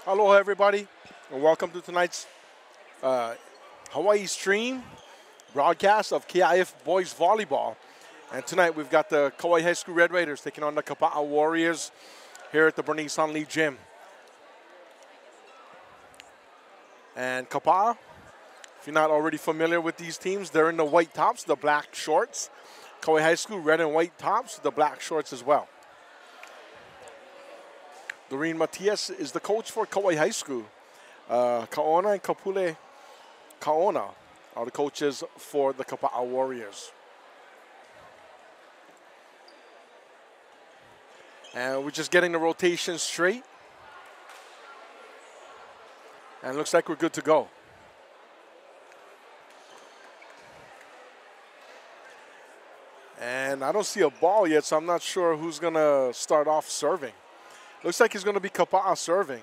Hello, everybody, and welcome to tonight's Hawaii stream broadcast of KIF Boys Volleyball. And tonight we've got the Kauai High School Red Raiders taking on the Kapaa Warriors here at the Bernice Hunley Gym. And Kapaa, if you're not already familiar with these teams, they're in the white tops, the black shorts. Kauai High School, red and white tops, the black shorts as well. Doreen Matias is the coach for Kauai High School. Kaona and Kapule Kaona are the coaches for the Kapaa Warriors. And we're just getting the rotation straight. And it looks like we're good to go. And I don't see a ball yet, so I'm not sure who's going to start off serving. Looks like it's going to be Kapaa serving.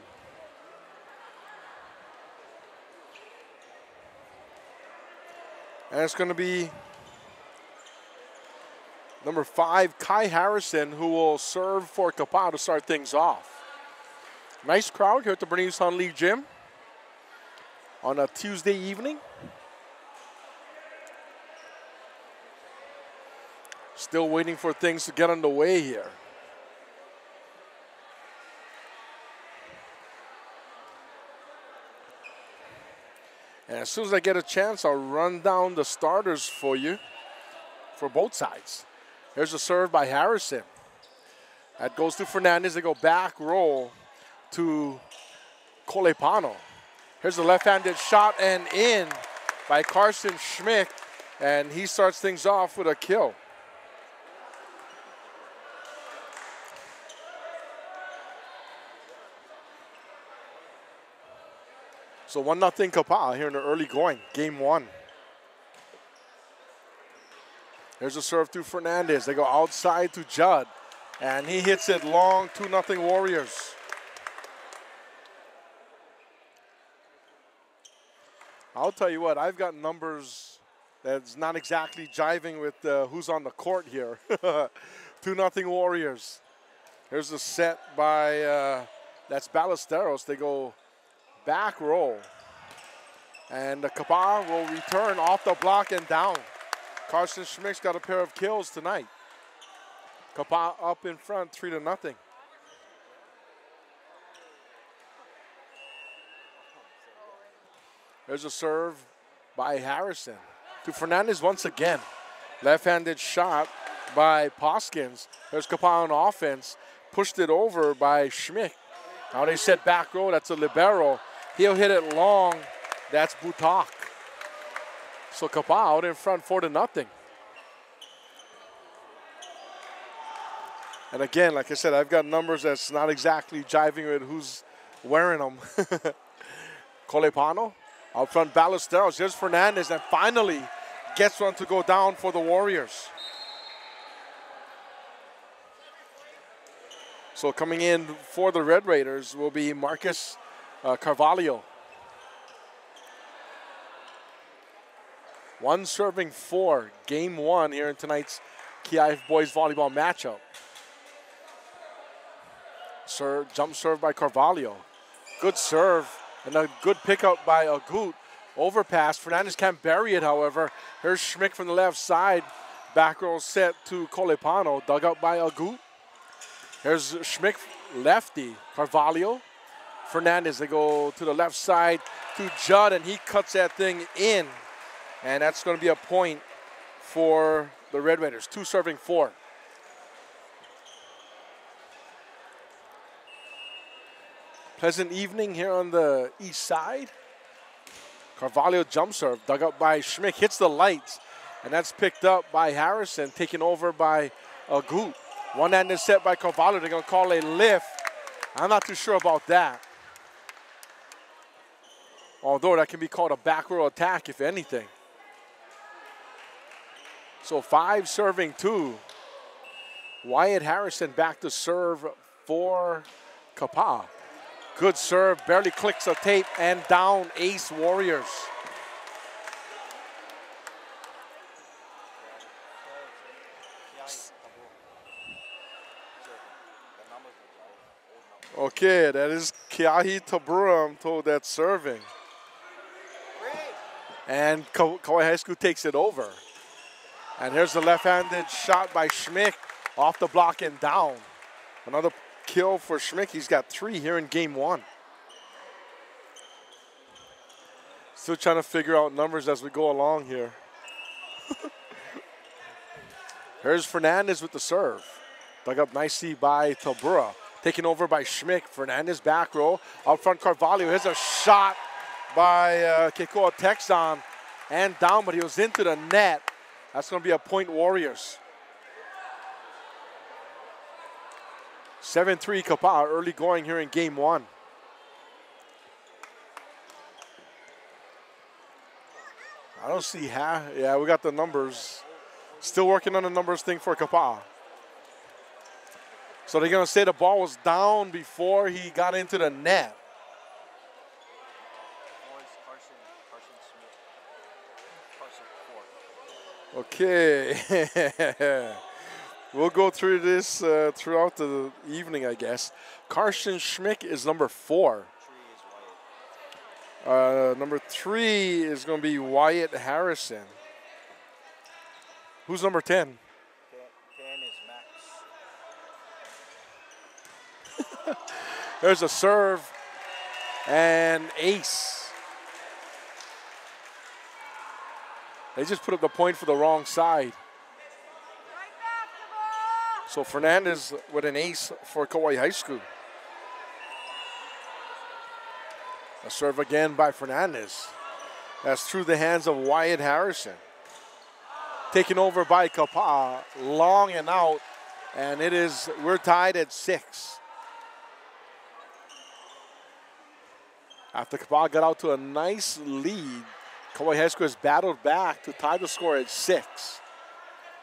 And it's going to be number 5, Kai Harrison, who will serve for Kapaa to start things off. Nice crowd here at the Bernice Hunley Gym on a Tuesday evening. Still waiting for things to get underway here. And as soon as I get a chance, I'll run down the starters for you for both sides. Here's a serve by Harrison. That goes to Fernandez. They go back roll to Kolepano. Here's a left-handed shot and in by Carson Schmick. And he starts things off with a kill. So 1-0 Kapaa here in the early going, game 1. Here's a serve to Fernandez. They go outside to Judd, and he hits it long, 2-0 Warriors. I'll tell you what, I've got numbers that's not exactly jiving with who's on the court here. 2-0 Warriors. Here's a set by, that's Ballesteros. They go back roll. And the Kapaa will return off the block and down. Carson Schmick's got a pair of kills tonight. Kapaa up in front, 3-0. There's a serve by Harrison to Fernandez once again. Left-handed shot by Poskins. There's Kapaa on offense. Pushed it over by Schmick. Now they set back row. That's a libero. He'll hit it long. That's Butak. So Kapaa out in front, 4-0. And again, like I said, I've got numbers that's not exactly jiving with who's wearing them. Kolepano out front, Ballesteros. Here's Fernandez, and finally gets one to go down for the Warriors. So coming in for the Red Raiders will be Marcus Carvalho. 1 serving 4, game 1 here in tonight's KIF Boys Volleyball matchup. Jump serve by Carvalho. Good serve and a good pickup by Agut. Overpass. Fernandez can't bury it, however. Here's Schmick from the left side. Back row set to Kolepano. Dug up by Agut. Here's Schmick, lefty. Carvalho. Fernandez, they go to the left side to Judd, and he cuts that thing in. And that's going to be a point for the Red Raiders. 2 serving 4. Pleasant evening here on the east side. Carvalho jump serve, dug up by Schmick, hits the lights. And that's picked up by Harrison, taken over by Agut. One-handed set by Carvalho. They're going to call a lift. I'm not too sure about that. Although that can be called a back row attack, if anything. So 5 serving 2. Wyatt Harrison back to serve for Kapaa. Good serve, barely clicks the tape, and down ace Warriors. Okay, that is Keahi Tabura, I'm told, that's serving. And Kauai High School takes it over. And here's the left-handed shot by Schmick off the block and down. Another kill for Schmick. He's got 3 here in game 1. Still trying to figure out numbers as we go along here. Here's Fernandez with the serve. Dug up nicely by Tabura. Taken over by Schmick. Fernandez back row. Out front Carvalho. Here's a shot by Kekoa Texon. And down, but he was into the net. That's going to be a point Warriors. 7-3 Kapaa, early going here in game 1. I don't see how. Yeah, we got the numbers. Still working on the numbers thing for Kapaa. So they're going to say the ball was down before he got into the net. Okay. We'll go through this throughout the evening, I guess. Carson Schmick is number 4. Number 3 is going to be Wyatt Harrison. Who's number 10? 10 is Max. There's a serve and ace. They just put up the point for the wrong side. So Fernandez with an ace for Kauai High School. A serve again by Fernandez. That's through the hands of Wyatt Harrison. Taken over by Kapaa, long and out, and we're tied at 6. After Kapaa got out to a nice lead, Kauai High School has battled back to tie the score at 6.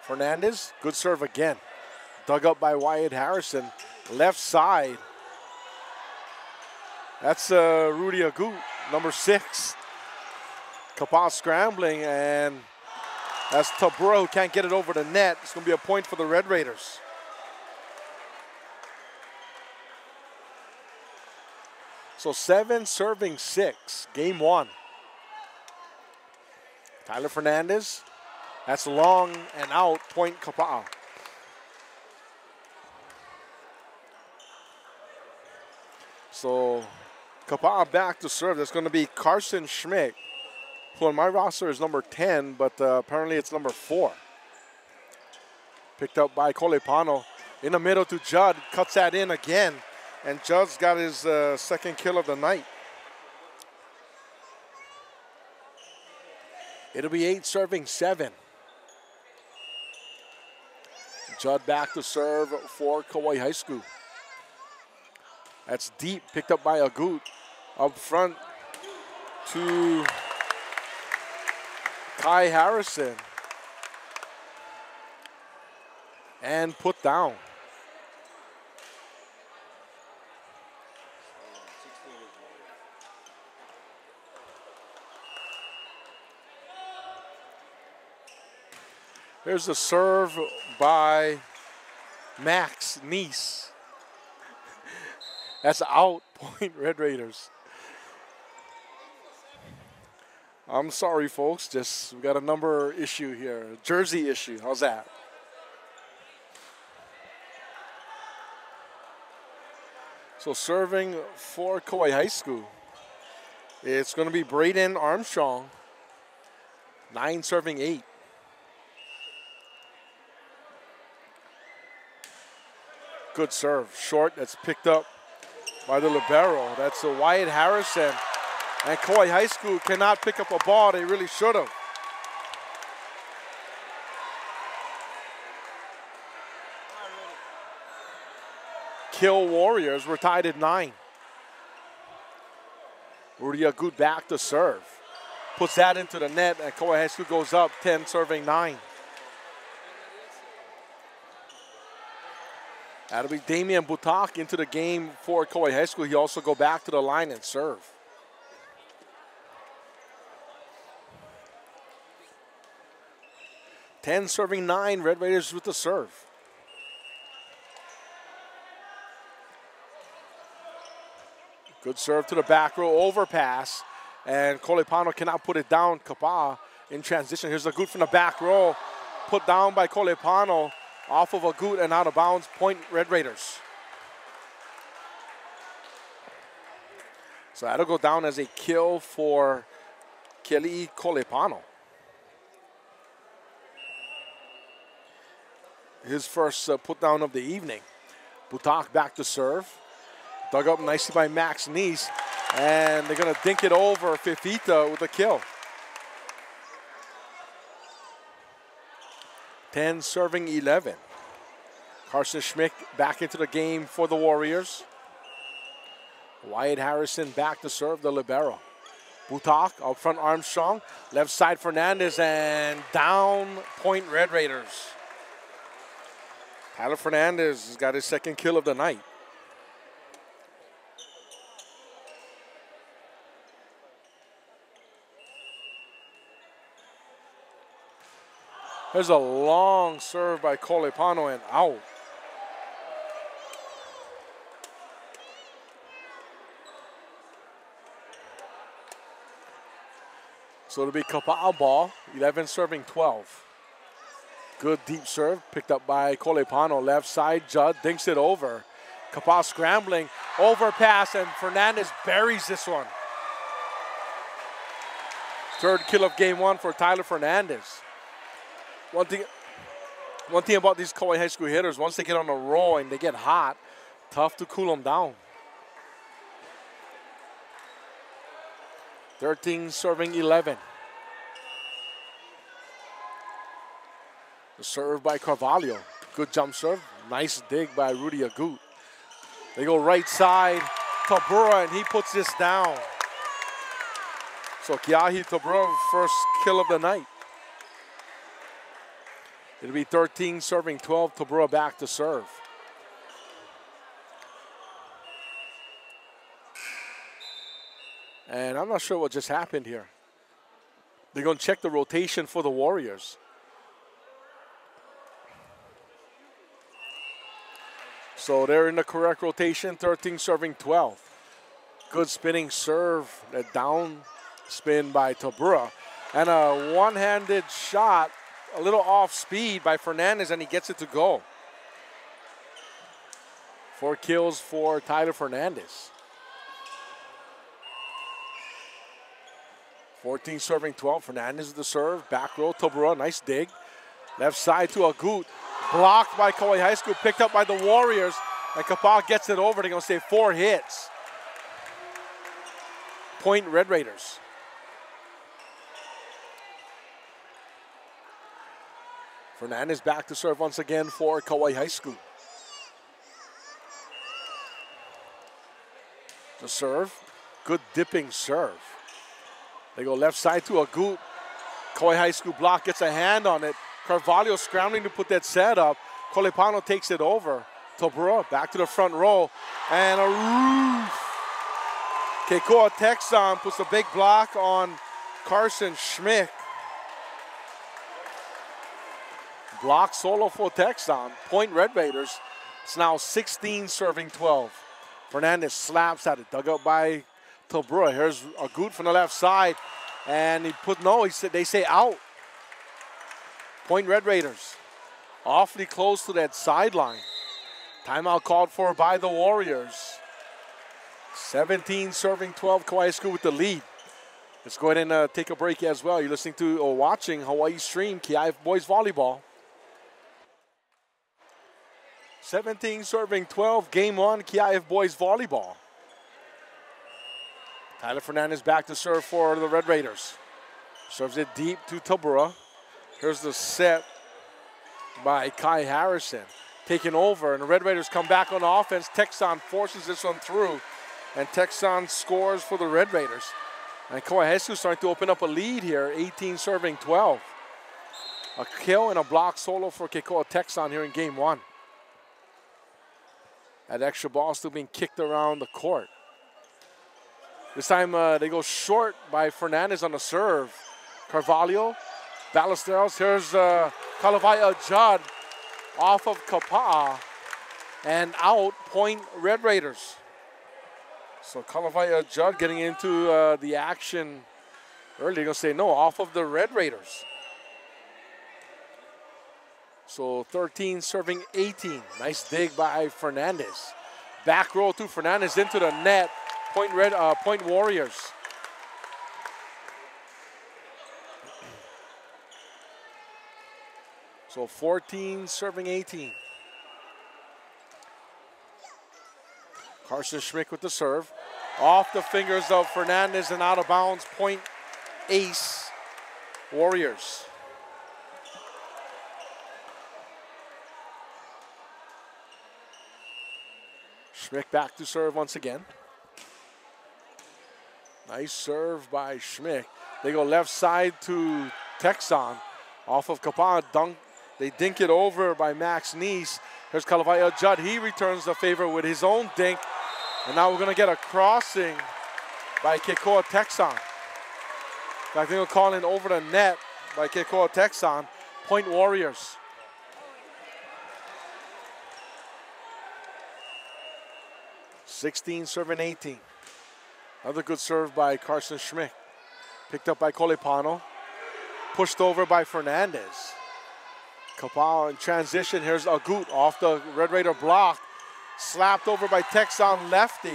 Fernandez, good serve again. Dug up by Wyatt Harrison, left side. That's Rudy Agut, number 6. Kapaa scrambling, and that's Tabura who can't get it over the net. It's going to be a point for the Red Raiders. So 7 serving 6, game 1. Tyler Fernandez, that's long and out, point Kapaa. So Kapaa back to serve. That's going to be Carson Schmick, who on my roster is number 10, but apparently it's number 4. Picked up by Kolepano. In the middle to Judd, cuts that in again, and Judd's got his second kill of the night. It'll be 8 serving 7. Judd back to serve for Kauai High School. That's deep, picked up by Agut. Up front to Kai Harrison. And put down. There's a serve by Max Neese. That's out, point Red Raiders. I'm sorry, folks. We got a number issue here, a jersey issue. How's that? So serving for Kauai High School, it's going to be Braden Armstrong. 9 serving 8. Good serve, short. That's picked up by the libero. That's a Wyatt Harrison. And Kauai High School cannot pick up a ball. They really should have. Kill Warriors. We're tied at 9. Rudy Agut back to serve. Puts that into the net, and Kauai High School goes up 10 serving 9. That'll be Damian Butak into the game for Kauai High School. He also go back to the line and serve. Ten serving 9, Red Raiders with the serve. Good serve to the back row, overpass. And Kolepano cannot put it down. Kapaa in transition. Here's a good from the back row. Put down by Kolepano. Off of a good and out of bounds. Point Red Raiders. So that'll go down as a kill for Kelly Kolepano. His first put down of the evening. Butak back to serve. Dug up nicely by Max Neese. And they're going to dink it over Fifita with a kill. 10 serving 11. Carson Schmick back into the game for the Warriors. Wyatt Harrison back to serve, the libero. Butak out front, Armstrong. Left side, Fernandez, and down Point Red Raiders. Tyler Fernandez has got his second kill of the night. There's a long serve by Kolepano and out. So it'll be Kapaa ball, 11 serving 12. Good deep serve, picked up by Kolepano. Left side, Judd dinks it over. Kapaa scrambling, overpass, and Fernandez buries this one. Third kill of game one for Tyler Fernandez. One thing about these Kauai High School hitters, once they get on a roll and they get hot, tough to cool them down. 13 serving 11. The serve by Carvalho. Good jump serve. Nice dig by Rudy Agut. They go right side. Tabura, and he puts this down. So Kiahi Tabura, first kill of the night. It'll be 13 serving 12. Tabura back to serve. And I'm not sure what just happened here. They're going to check the rotation for the Warriors. So they're in the correct rotation, 13 serving 12. Good spinning serve, a down spin by Tabura. And a one-handed shot, a little off speed by Fernandez, and he gets it to go. 4 kills for Tyler Fernandez. 14 serving 12. Fernandez with the serve. Back row, Tabura, nice dig. Left side to Agut. Blocked by Kauai High School, picked up by the Warriors. And Kapaa gets it over. They're going to say 4 hits. Point Red Raiders. Fernandez back to serve once again for Kauai High School. The serve. Good dipping serve. They go left side to Agut. Kauai High School block, gets a hand on it. Carvalho scrambling to put that set up. Kolepano takes it over. Tabura back to the front row. And a roof. Keikoa Texan puts a big block on Carson Schmick. Block solo for Texan. Point Red Raiders. It's now 16 serving 12. Fernandez slaps at it. Dug up by Tabura. Here's Agut from the left side. And he put they say out. Point Red Raiders. Awfully close to that sideline. Timeout called for by the Warriors. 17 serving 12. Kauai School with the lead. Let's go ahead and take a break as well. You're listening to or watching Hawaii Stream KIF Boys Volleyball. 17 serving 12. Game 1 KIF Boys Volleyball. Tyler Fernandez back to serve for the Red Raiders. Serves it deep to Tabura. Here's the set by Kai Harrison. Taking over, and the Red Raiders come back on offense. Texan forces this one through, and Texan scores for the Red Raiders. And Kauai High School starting to open up a lead here, 18 serving 12. A kill and a block solo for Keikoa Texan here in game 1. That extra ball still being kicked around the court. This time they go short by Fernandez on the serve. Carvalho, Ballesteros. Here's Kalavai Judd off of Kapaa and out. Point Red Raiders. So Kauai Judd getting into the action early. They're going to say no, off of the Red Raiders. So 13 serving 18. Nice dig by Fernandez. Back row to Fernandez into the net. Point Warriors. So 14 serving 18. Carson Schmick with the serve. Off the fingers of Fernandez and out of bounds. Point ace Warriors. Schmick back to serve once again. Nice serve by Schmick. They go left side to Texan. Off of Kapaa, dunk. They dink it over by Max Neese. Here's Kauai Judd. He returns the favor with his own dink. And now we're going to get a crossing by Kekoa Texan. In fact, they're going to call in over the net by Kekoa Texan. Point Warriors. (16 serving 18). Another good serve by Carson Schmick. Picked up by Kolepano. Pushed over by Fernandez. Kapaa in transition. Here's Agut off the Red Raider block. Slapped over by Texan lefty.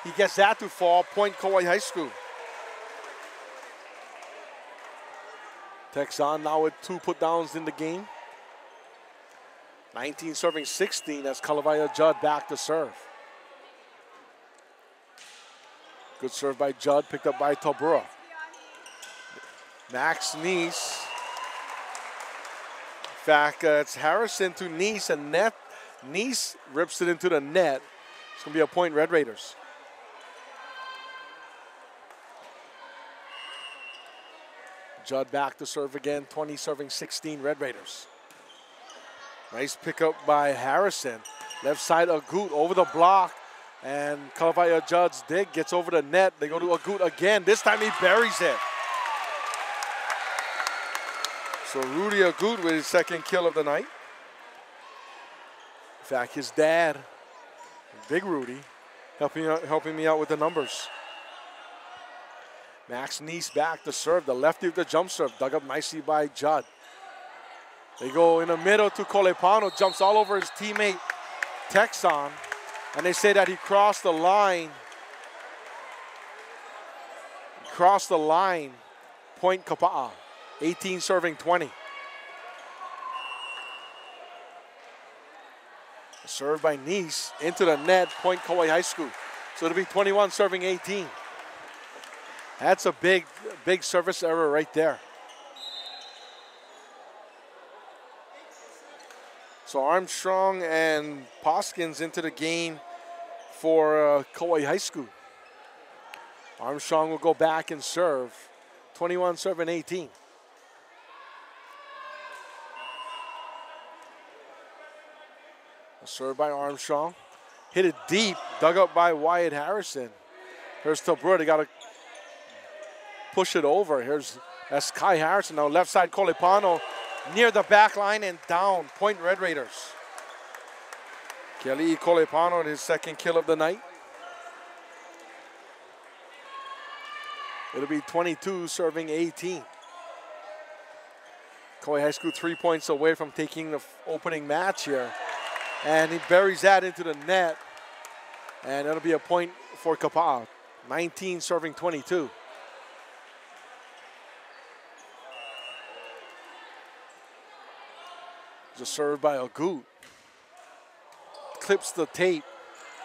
He gets that to fall. Point Kauai High School. Texan now with 2 put downs in the game. 19 serving 16 as Kauai Judd back to serve. Good serve by Judd, picked up by Tabura. Max Neese. In fact, it's Harrison to Neese, and Neese rips it into the net. It's going to be a point Red Raiders. Judd back to serve again, 20 serving 16 Red Raiders. Nice pickup by Harrison. Left side Agut over the block. And Kauai Judd's dig gets over the net. They go to Agut again. This time he buries it. So Rudy Agut with his second kill of the night. In fact, his dad, Big Rudy, helping me out with the numbers. Max Neese back to serve. The lefty with the jump serve. Dug up nicely by Judd. They go in the middle to Kolepano. Jumps all over his teammate Texan. And they say that he crossed the line. Crossed the line. Point Kapaa. 18 serving 20. Served by Neese into the net. Point Kauai High School. So it'll be 21 serving 18. That's a big service error right there. So Armstrong and Poskins into the game for Kauai High School. Armstrong will go back and serve. 21 serving 18. A serve by Armstrong. Hit it deep, dug up by Wyatt Harrison. Here's Tabura. They got to push it over. Here's Kai Harrison. Now left side Kolepano. Near the back line and down. Point Red Raiders. Kelly Kolepano with his second kill of the night. It'll be 22 serving 18. Kauai High School 3 points away from taking the opening match here. And he buries that into the net. And it'll be a point for Kapaa. 19 serving 22. Just served by Agut. Clips the tape.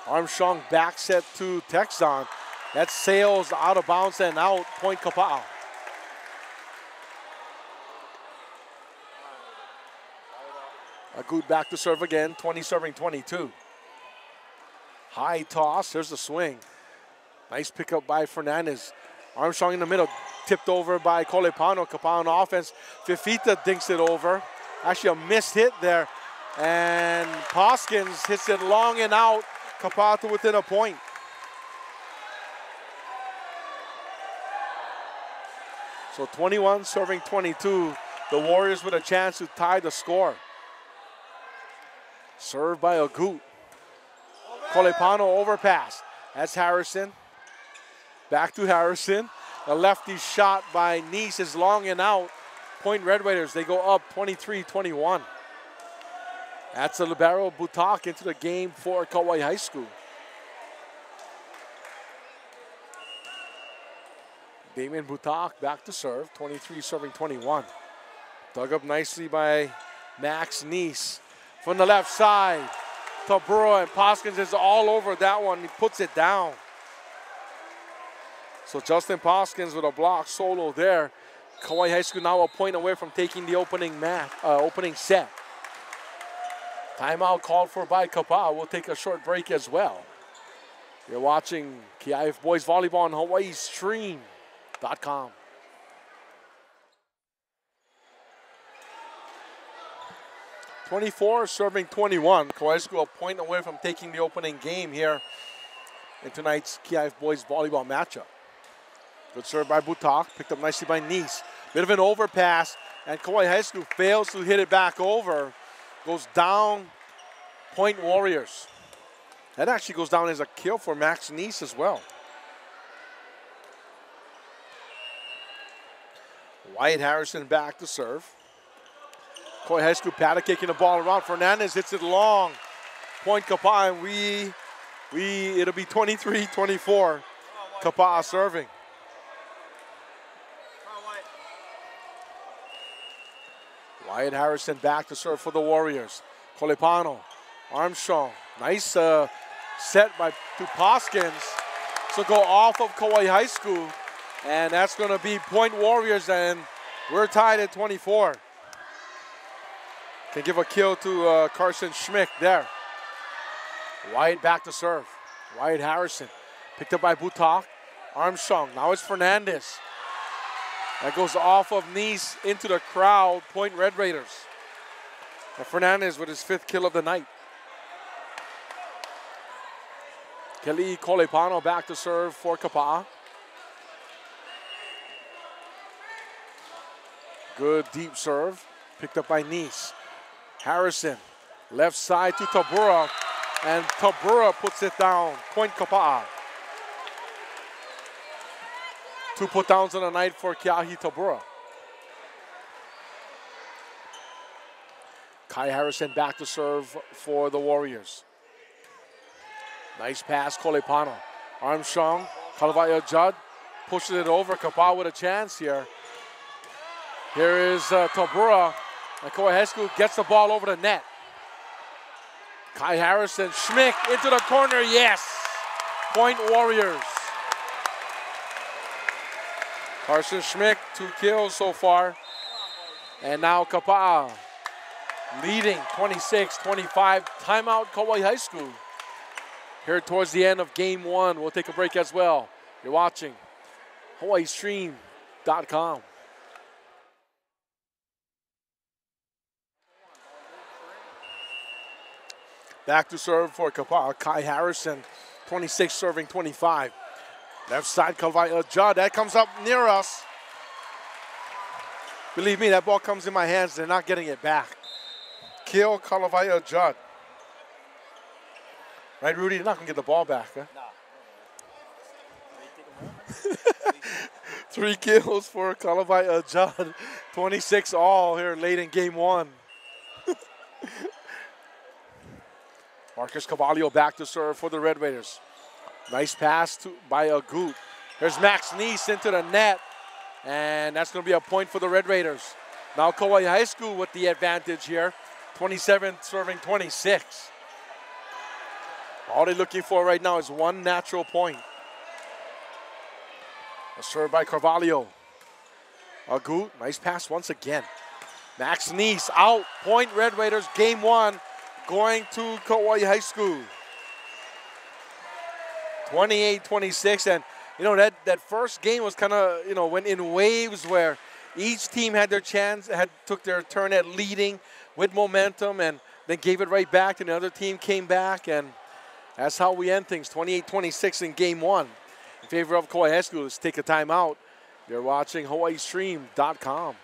Armstrong back set to Texan. That sails out of bounds and out. Point Kapaa. Agut back to serve again. 20 serving 22. High toss. Here's the swing. Nice pickup by Fernandez. Armstrong in the middle. Tipped over by Kolepano. Kapaa on offense. Fifita dinks it over. Actually a missed hit there. And Poskins hits it long and out. Kapaa to within a point. So 21 serving 22. The Warriors with a chance to tie the score. Served by Agut. Kolepano overpass. That's Harrison. Back to Harrison. A lefty shot by Nice is long and out. Point Red Raiders, they go up 23-21. That's a libero Butak into the game for Kauai High School. Damien Butak back to serve, 23 serving 21. Dug up nicely by Max Nice. From the left side, Tabura, and Poskins is all over that one. He puts it down. So Justin Poskins with a block solo there. Kauai High School now a point away from taking the opening set. Timeout called for by Kapaa. We'll take a short break as well. You're watching KIF Boys Volleyball on HAWAIISTREAM.com. (24 serving 21). Kauai High School a point away from taking the opening game here in tonight's KIF Boys Volleyball matchup. Good serve by Butak, picked up nicely by Nice. Bit of an overpass, and Kauai High School fails to hit it back over. Goes down, Point Warriors. That actually goes down as a kill for Max Nice as well. Wyatt Harrison back to serve. Kauai High School Paddock kicking the ball around. Fernandez hits it long. Point Kapaa, and it'll be 23-24. Kapaa serving. Wyatt Harrison back to serve for the Warriors. Kolepano, Armstrong, nice set by Poskins. So go off of Kauai High School, and that's going to be Point Warriors, and we're tied at 24. Can give a kill to Carson Schmick there. Wyatt back to serve. Wyatt Harrison picked up by Butak. Armstrong, now it's Fernandez. That goes off of Nice into the crowd, Point Red Raiders. And Fernandez with his 5th kill of the night. Kelly Kolepano back to serve for Kapaa. Good deep serve, picked up by Nice. Harrison, left side to Tabura, and Tabura puts it down, Point Kapaa. 2 put-downs on the night for Keahi Tabura. Kai Harrison back to serve for the Warriors. Nice pass, Kolepano. Armstrong, Kalvaya Judd pushes it over. Kapaa with a chance here. Here is Tabura. And Kauai High School gets the ball over the net. Kai Harrison, Schmick into the corner, yes! Point Warriors. Carson Schmick, 2 kills so far. And now Kapaa leading 26-25. Timeout Kauai High School. Here towards the end of game 1. We'll take a break as well. You're watching HAWAIISTREAM.com. Back to serve for Kapaa. Kai Harrison, 26 serving 25. Left side, Kalvaya Judd. That comes up near us. Believe me, that ball comes in my hands. They're not getting it back. Kill Kalvaya Judd. Right, Rudy? You're not going to get the ball back, huh? No. 3 kills for Kalvaya Judd. 26 all here late in game 1. Marcus Cavallo back to serve for the Red Raiders. Nice pass by Agut. There's Max Nice into the net, and that's going to be a point for the Red Raiders. Now Kauai High School with the advantage here, 27 serving 26. All they're looking for right now is 1 natural point. A serve by Carvalho. Agut, nice pass once again. Max Nice out, point Red Raiders, game 1, going to Kauai High School. 28-26, and that first game was kind of went in waves where each team had their chance, took their turn at leading with momentum, and then gave it right back, and the other team came back, and that's how we end things. 28-26 in game 1 in favor of Kauai High School. Let's take a timeout. You're watching HAWAIISTREAM.com.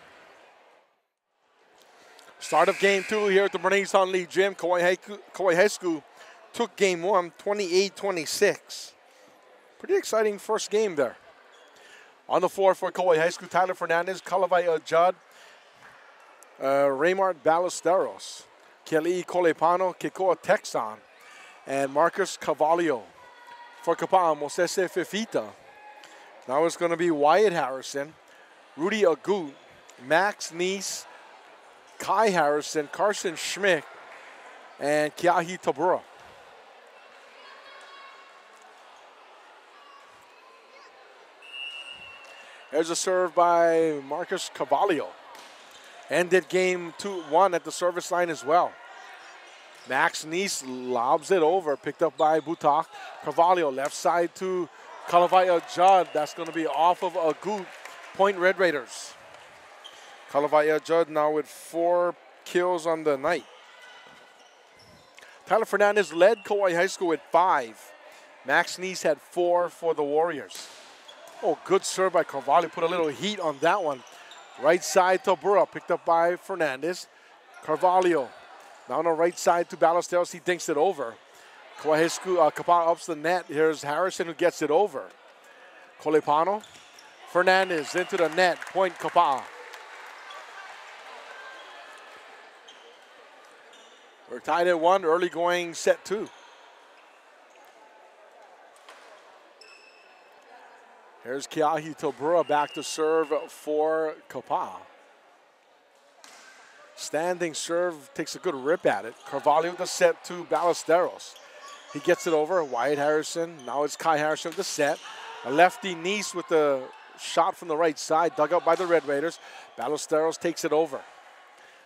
Start of game 2 here at the Bernays Hunley Gym. Kauai High School took game 1, 28-26. Pretty exciting first game there. On the floor for Kauai High School, Tyler Fernandez, Kalavai Judd, Raymart Ballesteros, Kelly Colepano, Kikoa Texan, and Marcus Cavallo. For Kapaa, Mosese Fifita. Now it's going to be Wyatt Harrison, Rudy Agut, Max Neese, Kai Harrison, Carson Schmick, and Kiahi Tabura. There's a serve by Marcus Cavallo. Ended game 2-1 at the service line as well. Max Neese lobs it over, picked up by Butak. Cavallo left side to Kalavai Judd. That's going to be off of Agut. Point Red Raiders. Kalavai Judd now with 4 kills on the night. Tyler Fernandez led Kauai High School with 5. Max Neese had 4 for the Warriors. Oh, good serve by Cavallo. Put a little heat on that one. Right side to Burra, picked up by Fernandez. Carvalho. Now on the right side to Ballesteros. He dinks it over. Kauai High School, Kapaa ups the net. Here's Harrison who gets it over. Colepano. Fernandez into the net. Point Kapaa. We're tied at 1. Early going set 2. Here's Kiahi Tobura back to serve for Kapaa. Standing serve, takes a good rip at it. Carvalho with the set to Ballesteros. He gets it over, Wyatt Harrison. Now it's Kai Harrison with the set. A lefty Neese with the shot from the right side, dug up by the Red Raiders. Ballesteros takes it over.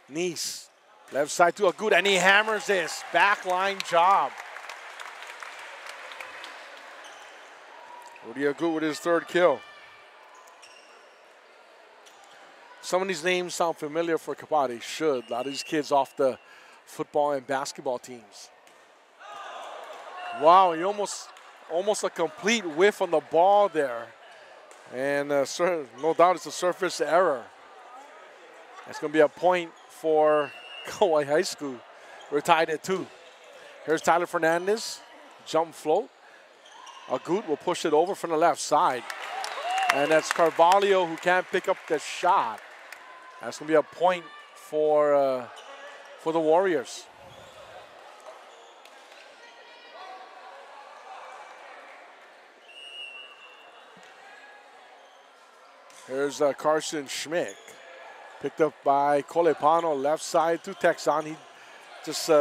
Neese, left side to Agut, and he hammers this. Backline job. Rudy Agut with his 3rd kill. Some of these names sound familiar for Kapaa. They should. A lot of these kids off the football and basketball teams. Wow, he almost a complete whiff on the ball there. And no doubt it's a surface error. That's going to be a point for Kauai High School. We're tied at 2. Here's Tyler Fernandez. Jump float. Agut will push it over from the left side. And that's Carvalho who can't pick up the shot. That's going to be a point for the Warriors. Here's Carson Schmick. Picked up by Colepano, left side to Texan. He just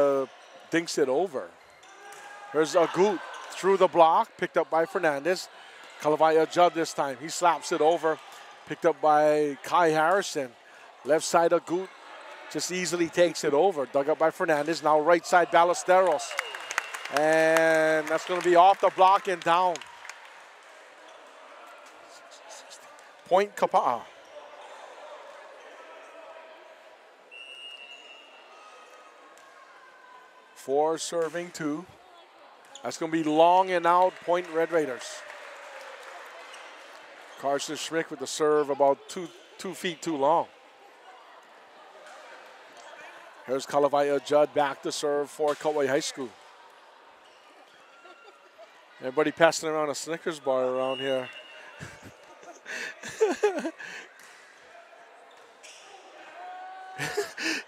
dinks it over. Here's Agut through the block, picked up by Fernandez. Kalavai Judd this time. He slaps it over, picked up by Kai Harrison. Left side Agut just easily takes it over. Dug up by Fernandez. Now right side Ballesteros. And that's going to be off the block and down. Point Kapaa. Four serving 2. That's going to be long and out. Point Red Raiders. Carson Schmick with the serve about 2 feet too long. Here's Kalavai Judd back to serve for Kauai High School. Everybody passing around a Snickers bar around here.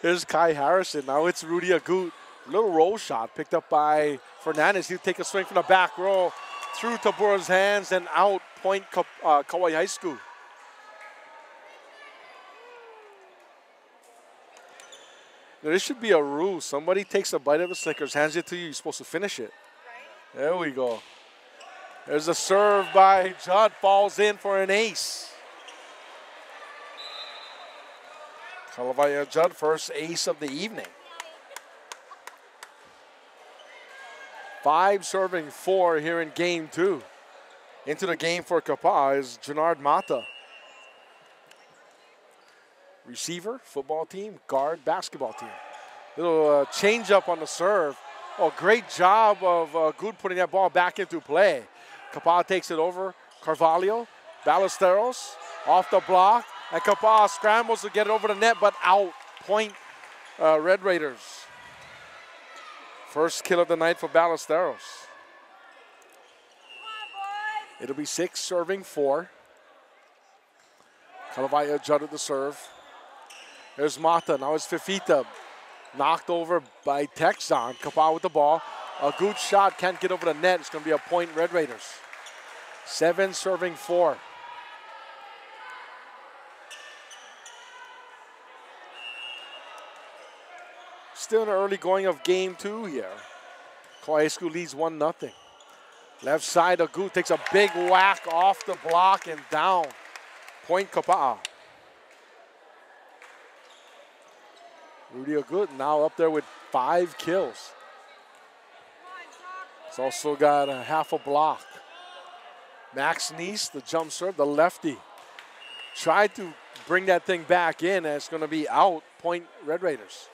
Here's Kai Harrison. Now it's Rudy Agut. Little roll shot picked up by Fernandez. He'll take a swing from the back row through Tabura's hands and out. Point Kauai High School. Now, this should be a rule. Somebody takes a bite of a Snickers, hands it to you. You're supposed to finish it. Right. There we go. There's a serve by Judd. Falls in for an ace. Kalavai Judd, first ace of the evening. 5 serving 4 here in game 2. Into the game for Kapaa is Junard Mata. Receiver, football team, guard, basketball team. Little change up on the serve. Oh, great job of Good putting that ball back into play. Kapaa takes it over. Carvalho, Ballesteros, off the block. And Kapaa scrambles to get it over the net, but out. Point Red Raiders. First kill of the night for Ballesteros. It'll be 6 serving 4. Kauai adjusted the serve. There's Mata. Now it's Fifita. Knocked over by Texan. Kapaa with the ball. A good shot. Can't get over the net. It's going to be a point Red Raiders. 7 serving 4. Still in the early going of game 2 here. Kauai High School leads 1-0. Left side, Agut takes a big whack off the block and down. Point Kapaa. Rudy Agut now up there with 5 kills. He's also got a half a block. Max Neese, the jump serve, the lefty. Tried to bring that thing back in, and it's going to be out. Point Red Raiders.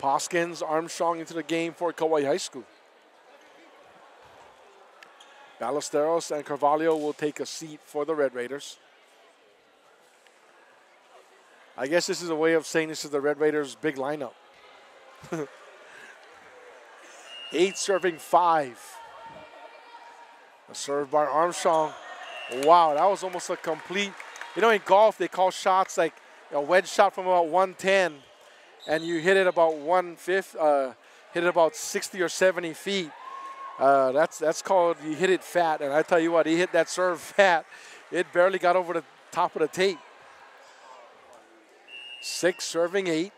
Hoskins, Armstrong into the game for Kauai High School. Ballesteros and Carvalho will take a seat for the Red Raiders. I guess this is a way of saying this is the Red Raiders' big lineup. 8 serving 5. A serve by Armstrong. Wow, that was almost a complete, you know, in golf they call shots like a wedge shot from about 110. And you hit it about 1/5, hit it about 60 or 70 feet. That's called you hit it fat. And I tell you what, he hit that serve fat. It barely got over the top of the tape. 6 serving 8.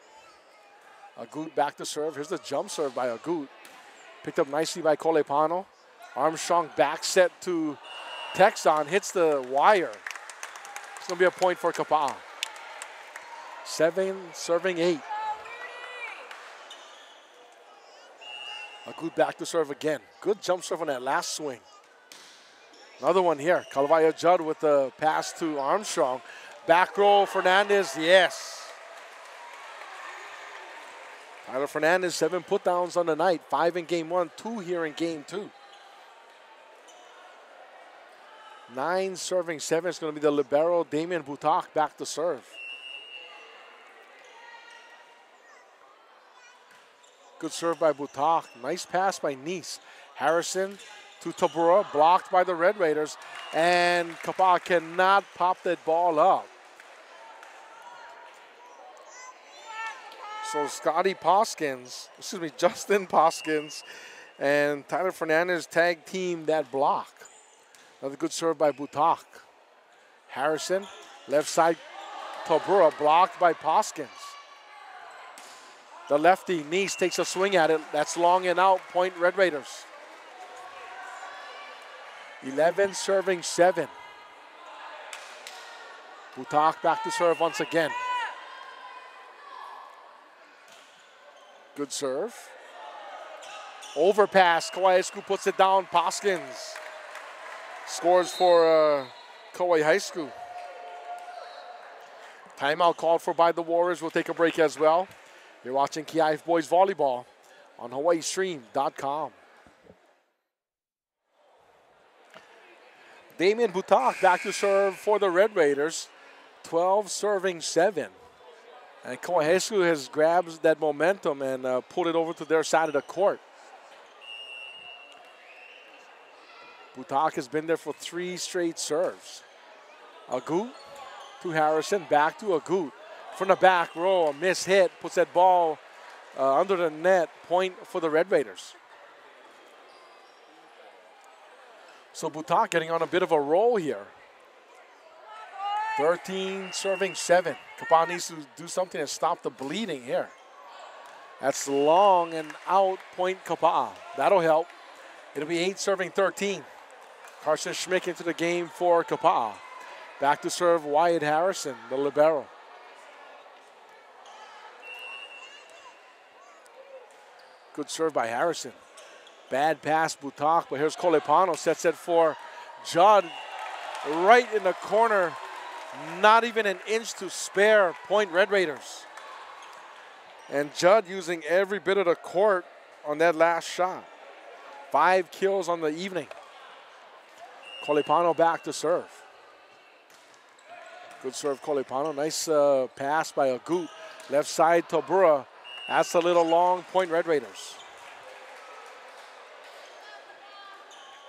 Agut back to serve. Here's the jump serve by Agut. Picked up nicely by Kolepano. Armstrong back set to Texan. Hits the wire. It's going to be a point for Kapaa. 7 serving 8. Agut back to serve again. Good jump serve on that last swing. Another one here. Kauai Judd with the pass to Armstrong. Back row, Fernandez, yes. Tyler Fernandez, 7 put-downs on the night. 5 in game 1, 2 here in game 2. 9 serving 7 is going to be the libero, Damian Butak, back to serve. Good serve by Butak. Nice pass by Neese. Harrison to Tabura, blocked by the Red Raiders. And Kapaa cannot pop that ball up. So Justin Poskins and Tyler Fernandez tag team that block. Another good serve by Butak. Harrison, left side Tabura, blocked by Poskins. The lefty, Neese, takes a swing at it. That's long and out. Point Red Raiders. 11 serving 7. Butak back to serve once again. Good serve. Overpass. Kauai High School puts it down. Poskins scores for Kauai High School. Timeout called for by the Warriors. We'll take a break as well. You're watching KIF Boys Volleyball on HAWAIISTREAM.com. Damian Butak back to serve for the Red Raiders. 12 serving 7. And Kauai High School has grabbed that momentum and pulled it over to their side of the court. Butak has been there for 3 straight serves. Agut to Harrison, back to Agut. From the back row, a miss hit, puts that ball under the net, point for the Red Raiders. So Butak getting on a bit of a roll here. 13 serving 7. Kapaa needs to do something to stop the bleeding here. That's long and out, point Kapaa. That'll help. It'll be 8 serving 13. Carson Schmick into the game for Kapaa. Back to serve Wyatt Harrison, the libero. Good serve by Harrison. Bad pass, Butak, but here's Kolepano. Sets it for Judd. Right in the corner. Not even an inch to spare. Point Red Raiders. And Judd using every bit of the court on that last shot. 5 kills on the evening. Kolepano back to serve. Good serve, Kolepano. Nice pass by Agut. Left side, Tabura. That's a little long, point Red Raiders.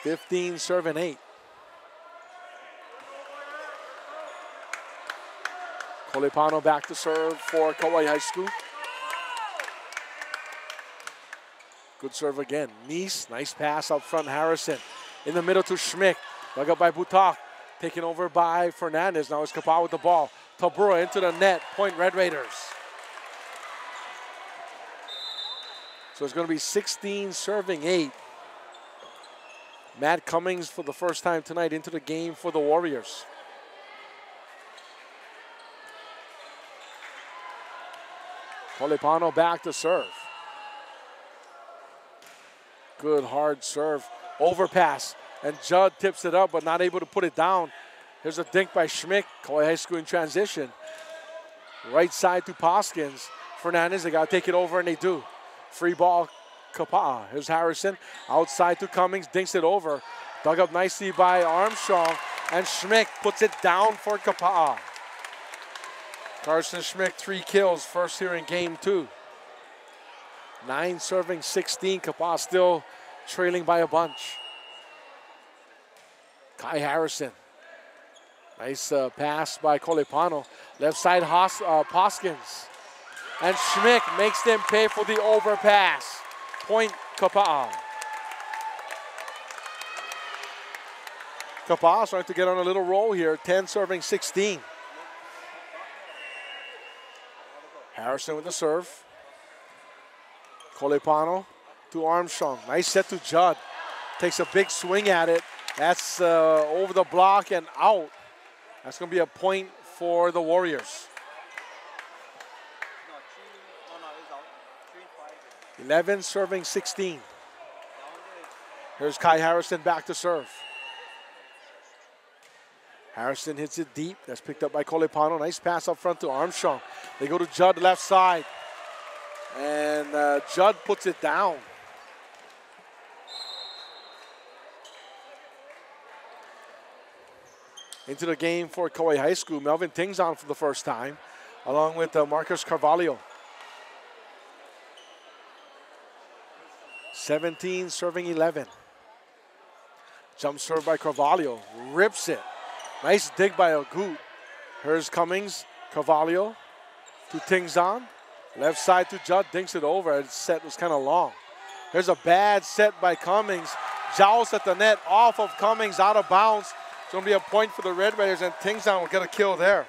15 serving 8. Kolipano back to serve for Kauai High School. Good serve again. Nice, nice pass up front. Harrison in the middle to Schmick. Dug up by Butak. Taken over by Fernandez. Now it's Kapaa with the ball. Tabura into the net. Point Red Raiders. So it's going to be 16 serving 8. Matt Cummings for the first time tonight into the game for the Warriors. Kolipano back to serve. Good hard serve. Overpass. And Judd tips it up but not able to put it down. Here's a dink by Schmick. Kauai High School in transition. Right side to Poskins. Fernandez, they got to take it over and they do. Free ball, Kapaa. Here's Harrison. Outside to Cummings, dinks it over. Dug up nicely by Armstrong. And Schmick puts it down for Kapaa. Carson Schmick, 3 kills, first here in game 2. 9 serving 16. Kapaa still trailing by a bunch. Kai Harrison. Nice pass by Kolipano. Left side, Poskins. And Schmick makes them pay for the overpass. Point Kapaa. Kapaa starting to get on a little roll here. 10 serving 16. Harrison with the serve. Kolipano to Armstrong. Nice set to Judd. Takes a big swing at it. That's over the block and out. That's going to be a point for the Warriors. 11 serving 16. Here's Kai Harrison back to serve. Harrison hits it deep. That's picked up by Kolipano. Nice pass up front to Armstrong. They go to Judd left side. And Judd puts it down. Into the game for Kauai High School. Melvin Ting's on for the first time, along with Marcus Carvalho. 17 serving 11. Jump serve by Carvalho. Rips it. Nice dig by Agut. Here's Cummings. Carvalho to Tingzon. Left side to Judd. Dinks it over. The set was kind of long. Here's a bad set by Cummings. Joust at the net. Off of Cummings. Out of bounds. It's going to be a point for the Red Raiders, and Tingzon will get a kill there.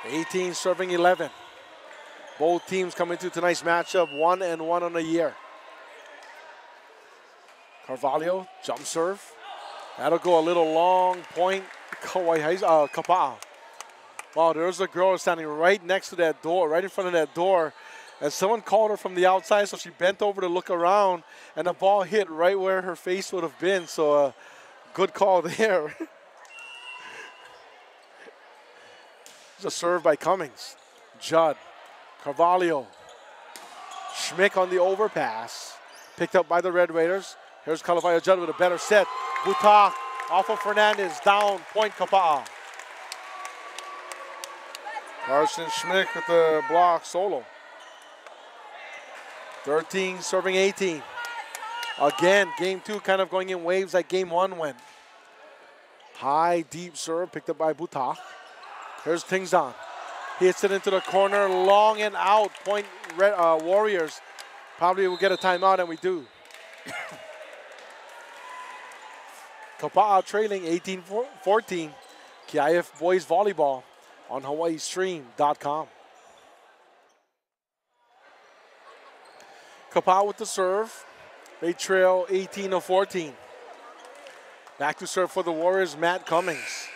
18 serving 11. Both teams come into tonight's matchup 1-1 on the year. Carvalho, jump serve. That'll go a little long. Point, Kapaa. Wow, there's a girl standing right next to that door, right in front of that door. And someone called her from the outside, so she bent over to look around, and the ball hit right where her face would have been. So good call there. It's a serve by Cummings. Judd, Carvalho, Schmick on the overpass. Picked up by the Red Raiders. Here's Carvalho Judd with a better set. Butak off of Fernandez, down, point Kapaa. Carson Schmick with the block solo. 13 serving 18. Again, game 2 kind of going in waves like game 1 went. High, deep serve picked up by Butak. Here's Tingzon. He hits it into the corner, long and out. Point Warriors. Probably will get a timeout, and we do. Kapaa trailing 18-14. KIF Boys Volleyball on HAWAIISTREAM.com. Kapaa with the serve. They trail 18-14. Back to serve for the Warriors, Matt Cummings.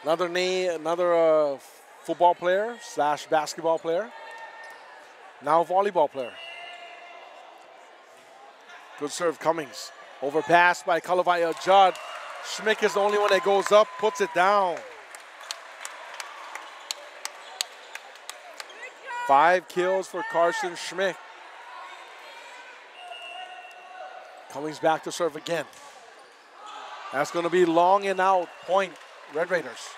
Another football player / basketball player. Now volleyball player. Good serve, Cummings. Overpass by Carvalho Judd. Schmick is the only one that goes up, puts it down. 5 kills for Carson Schmick. Cummings back to serve again. That's going to be long and out. Point, Red Raiders.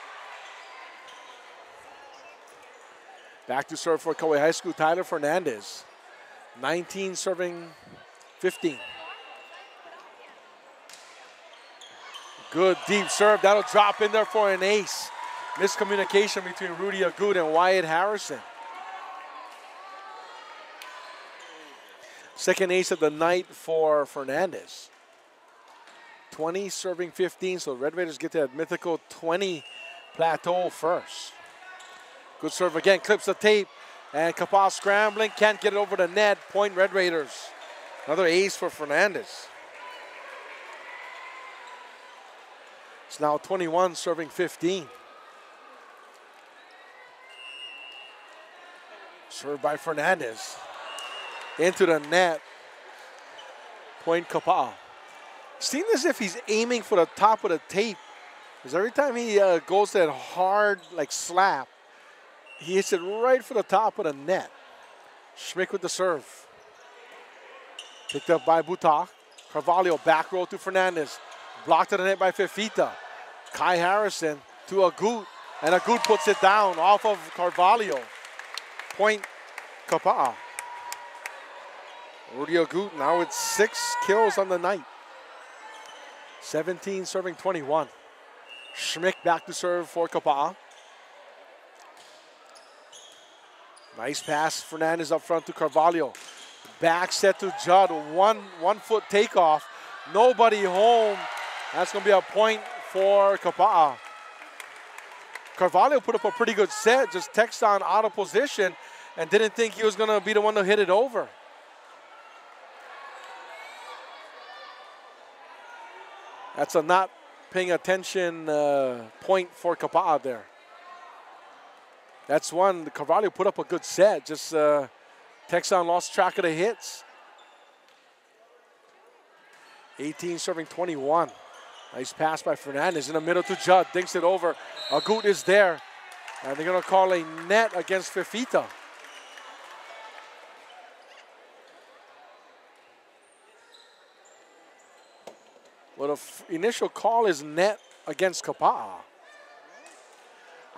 Back to serve for Kauai High School, Tyler Fernandez. 19 serving 15. Good deep serve. That'll drop in there for an ace. Miscommunication between Rudy Agut and Wyatt Harrison. Second ace of the night for Fernandez. 20 serving 15, so Red Raiders get to that mythical 20 plateau first. Good serve again, clips the tape, and Kapaa scrambling, can't get it over the net. Point Red Raiders. Another ace for Fernandez. It's now 21 serving 15. Served by Fernandez. Into the net. Point Kapaa. Seems as if he's aiming for the top of the tape. Because every time he goes that hard like slap, he hits it right for the top of the net. Schmick with the serve. Picked up by Butak. Carvalho back row to Fernandez. Blocked to the net by Fifita. Kai Harrison to Agut. And Agut puts it down off of Carvalho. Point Kapaa. Rudy Agut now with 6 kills on the night. 17 serving 21. Schmick back to serve for Kapaa. Nice pass, Fernandez up front to Carvalho. Back set to Judd, one foot takeoff. Nobody home. That's going to be a point for Kapaa. Carvalho put up a pretty good set, just Texan out of position and didn't think he was going to be the one to hit it over. That's a not paying attention point for Kapaa there. That's one. Carvalho put up a good set. Just Texan lost track of the hits. 18 serving 21. Nice pass by Fernandez in the middle to Judd. Dinks it over. Agut is there. And they're going to call a net against Fifita. Well, the initial call is net against Kapaa.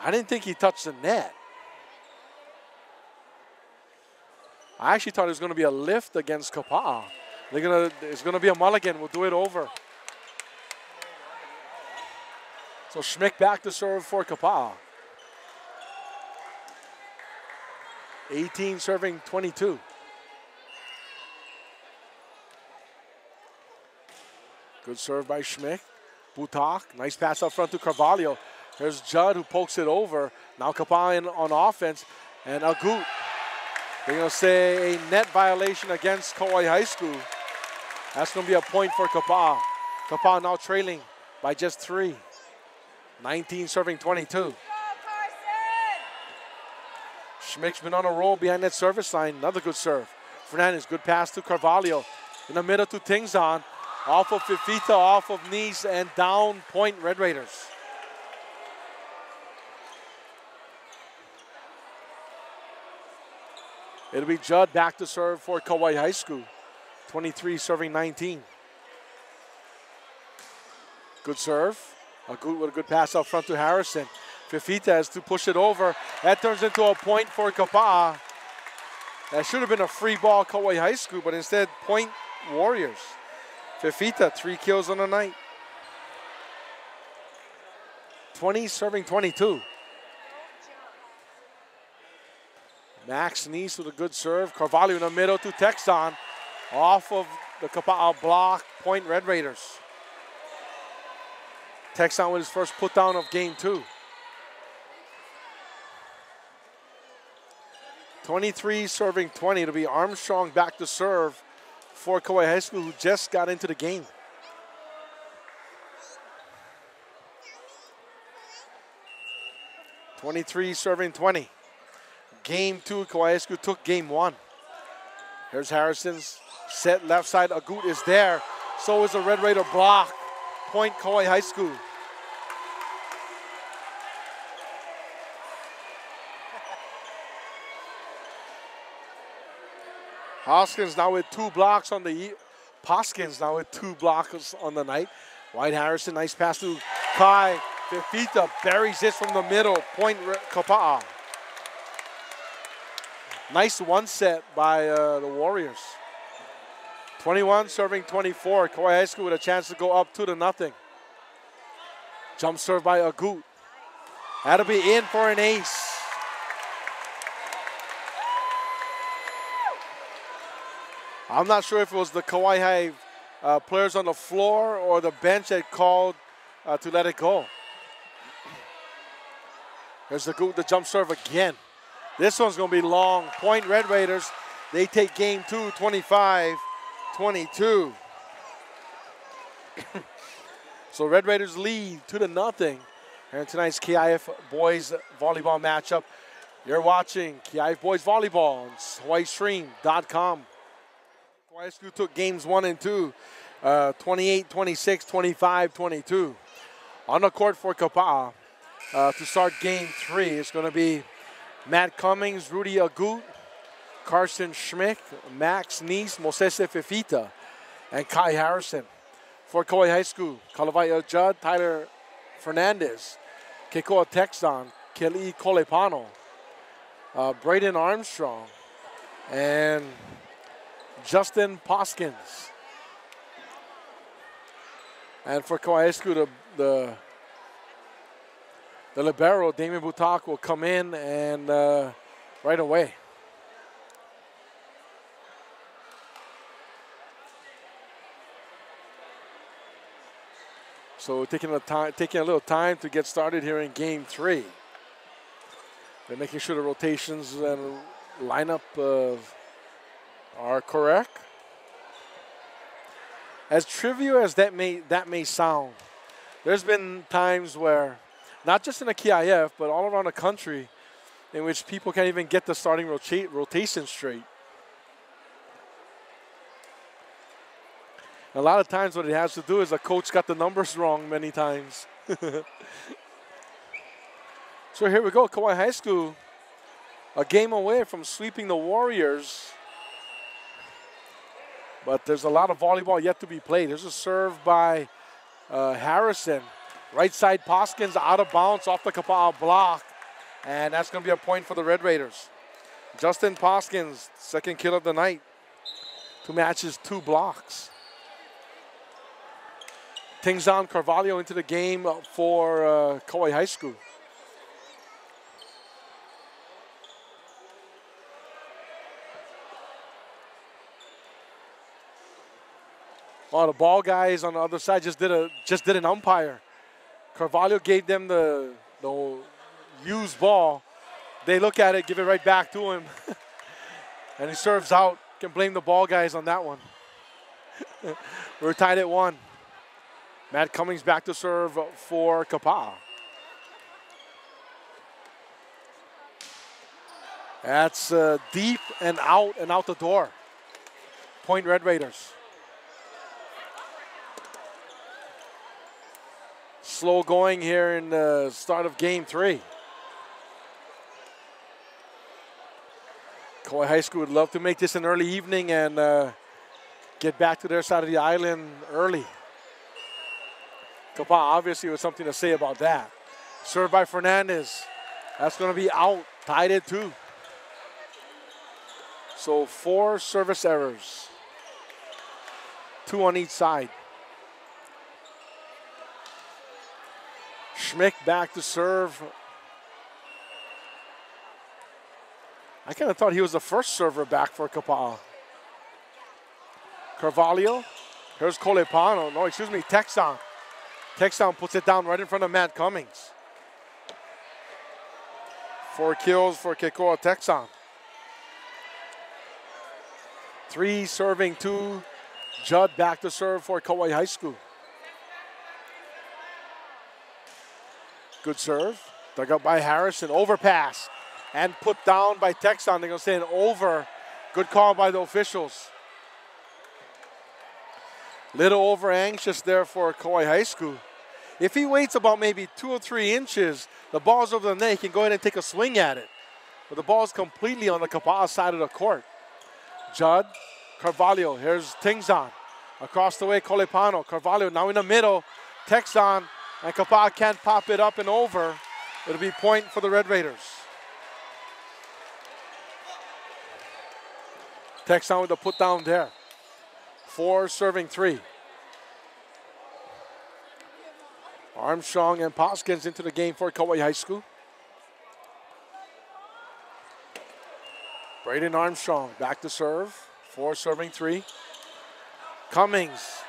I didn't think he touched the net. I actually thought it was going to be a lift against Kapaa. It's going to be a mulligan. We'll do it over. So Schmick back to serve for Kapaa. 18 serving 22. Good serve by Schmick. Butak, nice pass up front to Carvalho. There's Judd who pokes it over. Now Kapaa on offense. And Agut. They're going to say a net violation against Kauai High School. That's going to be a point for Kapaa. Kapaa now trailing by just 3. 19 serving 22. Schmick's been on a roll behind that service line. Another good serve. Fernandez, good pass to Carvalho. In the middle to Tingzon. Off of Fifita, off of knees, and down point Red Raiders. It'll be Judd back to serve for Kauai High School. 23 serving 19. Good serve. Agut with a good pass up front to Harrison. Fifita has to push it over. That turns into a point for Kapaa. That should have been a free ball Kauai High School, but instead point Warriors. Fifita, 3 kills on the night. 20 serving 22. Max Neese with a good serve. Carvalho in the middle to Texan. Off of the Kapaa block, point Red Raiders. Texan with his first put down of game 2. 23 serving 20. It'll be Armstrong back to serve for Kauai High School, who just got into the game. (23 serving 20). Game 2, Kauai High School took game 1. Here's Harrison's set left side. Agut is there. So is the Red Raider block. Point Kauai High School. Hoskins now with 2 blocks on the Hoskins now with 2 blocks on the night. White Harrison, nice pass to Kai. Fifita buries this from the middle. Point Kapaa. Nice one set by the Warriors. 21 serving 24. Kauai High School with a chance to go up 2-0. Jump serve by Agut. That'll be in for an ace. I'm not sure if it was the Kauai High players on the floor or the bench that called to let it go. There's the jump serve again. This one's going to be long. Point Red Raiders. They take game 2, 25-22. So Red Raiders lead 2-0. And tonight's KIF boys volleyball matchup. You're watching KIF boys volleyball on HAWAIISTREAM.com. Kauai School took games 1 and 2, 28-26, 25-22. On the court for Kapaa to start game 3. It's going to be Matt Cummings, Rudy Agut, Carson Schmick, Max Neese, Mosese Fifita, and Kai Harrison. For Kauai High School, Kalavai Judd, Tyler Fernandez, Kekoa Texan, Kelly Kolepano, Braden Armstrong, and Justin Poskins. And for Kauai High School, the libero, Damien Butak, will come in and right away. So taking a little time to get started here in game 3. They're making sure the rotations and lineup are correct. As trivial as that may sound, there's been times where, not just in the KIF, but all around the country, in which people can't even get the starting rotation straight. A lot of times what it has to do is the coach got the numbers wrong many times. So here we go, Kauai High School, a game away from sweeping the Warriors. But there's a lot of volleyball yet to be played. There's a serve by Harrison. Right side Poskins out of bounds off the Kapaa block. And that's going to be a point for the Red Raiders. Justin Poskins, second kill of the night. 2 matches, 2 blocks. Tingzan Carvalho into the game for Kauai High School. Well, the ball guys on the other side just did an umpire. Carvalho gave them the used ball. They look at it, give it right back to him. And he serves out. Can blame the ball guys on that one. We're tied at 1. Matt Cummings back to serve for Kapaa. That's deep and out the door. Point Red Raiders. Slow going here in the start of game 3. Kauai High School would love to make this an early evening and get back to their side of the island early. Kapaa obviously with something to say about that. Served by Fernandez. That's going to be out, tied at 2. So 4 service errors. 2 on each side. Schmick back to serve. I kind of thought he was the first server back for Kapaa. Carvalho. Here's Kolepano. No, excuse me, Texan. Texan puts it down right in front of Matt Cummings. 4 kills for Kekoa Texan. 3 serving 2. Judd back to serve for Kauai High School. Good serve. Dug up by Harrison. Overpass. And put down by Texan. They're going to say an over. Good call by the officials. Little over anxious there for Kauai High School. If he waits about maybe 2 or 3 inches, the ball's over the net, he can go ahead and take a swing at it. But the ball's completely on the Kapaa side of the court. Judd, Carvalho, here's Tingzan. Across the way, Kolepano. Carvalho now in the middle. Texan, and Kapaa can't pop it up and over. It'll be point for the Red Raiders. Text on with the put down there. 4 serving 3. Armstrong and Poskins into the game for Kauai High School. Braden Armstrong back to serve. 4 serving 3. Cummings.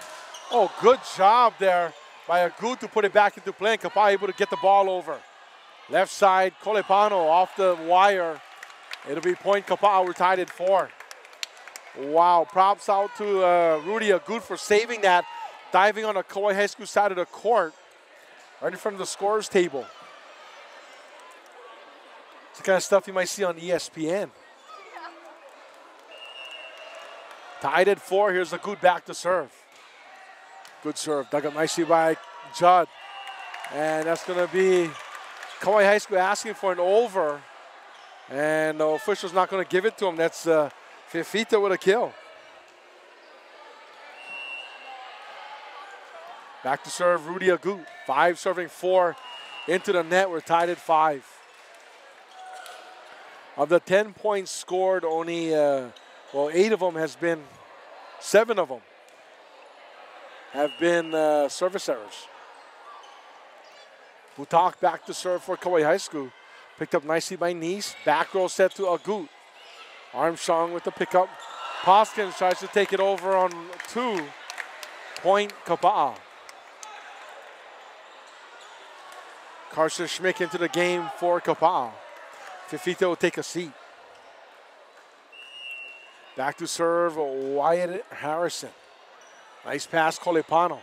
Oh, good job there by Agut to put it back into play. And Kapaa able to get the ball over. Left side, Kolepano off the wire. It'll be point Kapaa. We're tied at 4. Wow, props out to Rudy Agut for saving that. Diving on the Kauai High School side of the court. Right in front of the scorer's table. It's the kind of stuff you might see on ESPN. Tied at 4. Here's Agut back to serve. Good serve. Dug up nicely by Judd. And that's going to be Kauai High School asking for an over. And the official's not going to give it to him. That's Fifita with a kill. Back to serve Rudy Agut. 5 serving 4 into the net. We're tied at 5. Of the 10 points scored, only 8 of them has been, 7 of them have been service errors. Butak back to serve for Kauai High School. Picked up nicely by Nice. Back row set to Agut. Armstrong with the pickup. Poskins tries to take it over on 2. Point Kapaa. Carson Schmick into the game for Kapaa. Fifita will take a seat. Back to serve Wyatt Harrison. Nice pass, Kolepano.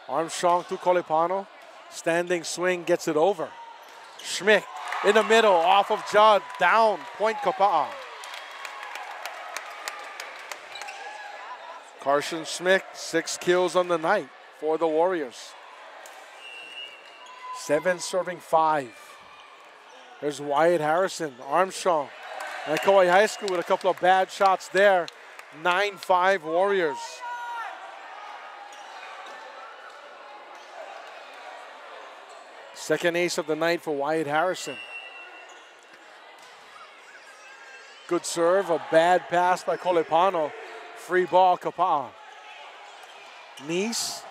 Armstrong to Kolepano. Standing swing, gets it over. Schmick in the middle, off of Judd. Down, point Kapaa. Carson Schmick, 6 kills on the night for the Warriors. 7 serving 5. There's Wyatt Harrison, Armstrong. And Kauai High School with a couple of bad shots there. 9-5 Warriors. Second ace of the night for Wyatt Harrison. Good serve, a bad pass by Kolepano. Free ball, Kapaa. Nice.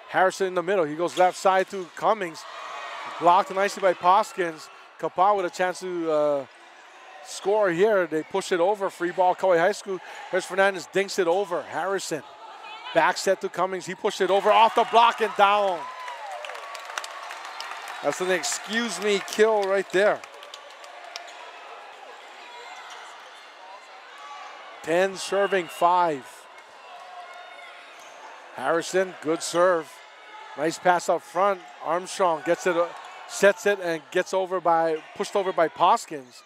Harrison in the middle. He goes left side to Cummings. Blocked nicely by Poskins. Kapaa with a chance to score here. They push it over. Free ball, Kauai High School. Here's Fernandez, dinks it over. Harrison. Back set to Cummings. He pushed it over off the block and down. That's an excuse me kill right there. 10 serving 5. Harrison, good serve. Nice pass up front. Armstrong gets it, sets it, and gets pushed over by Poskins.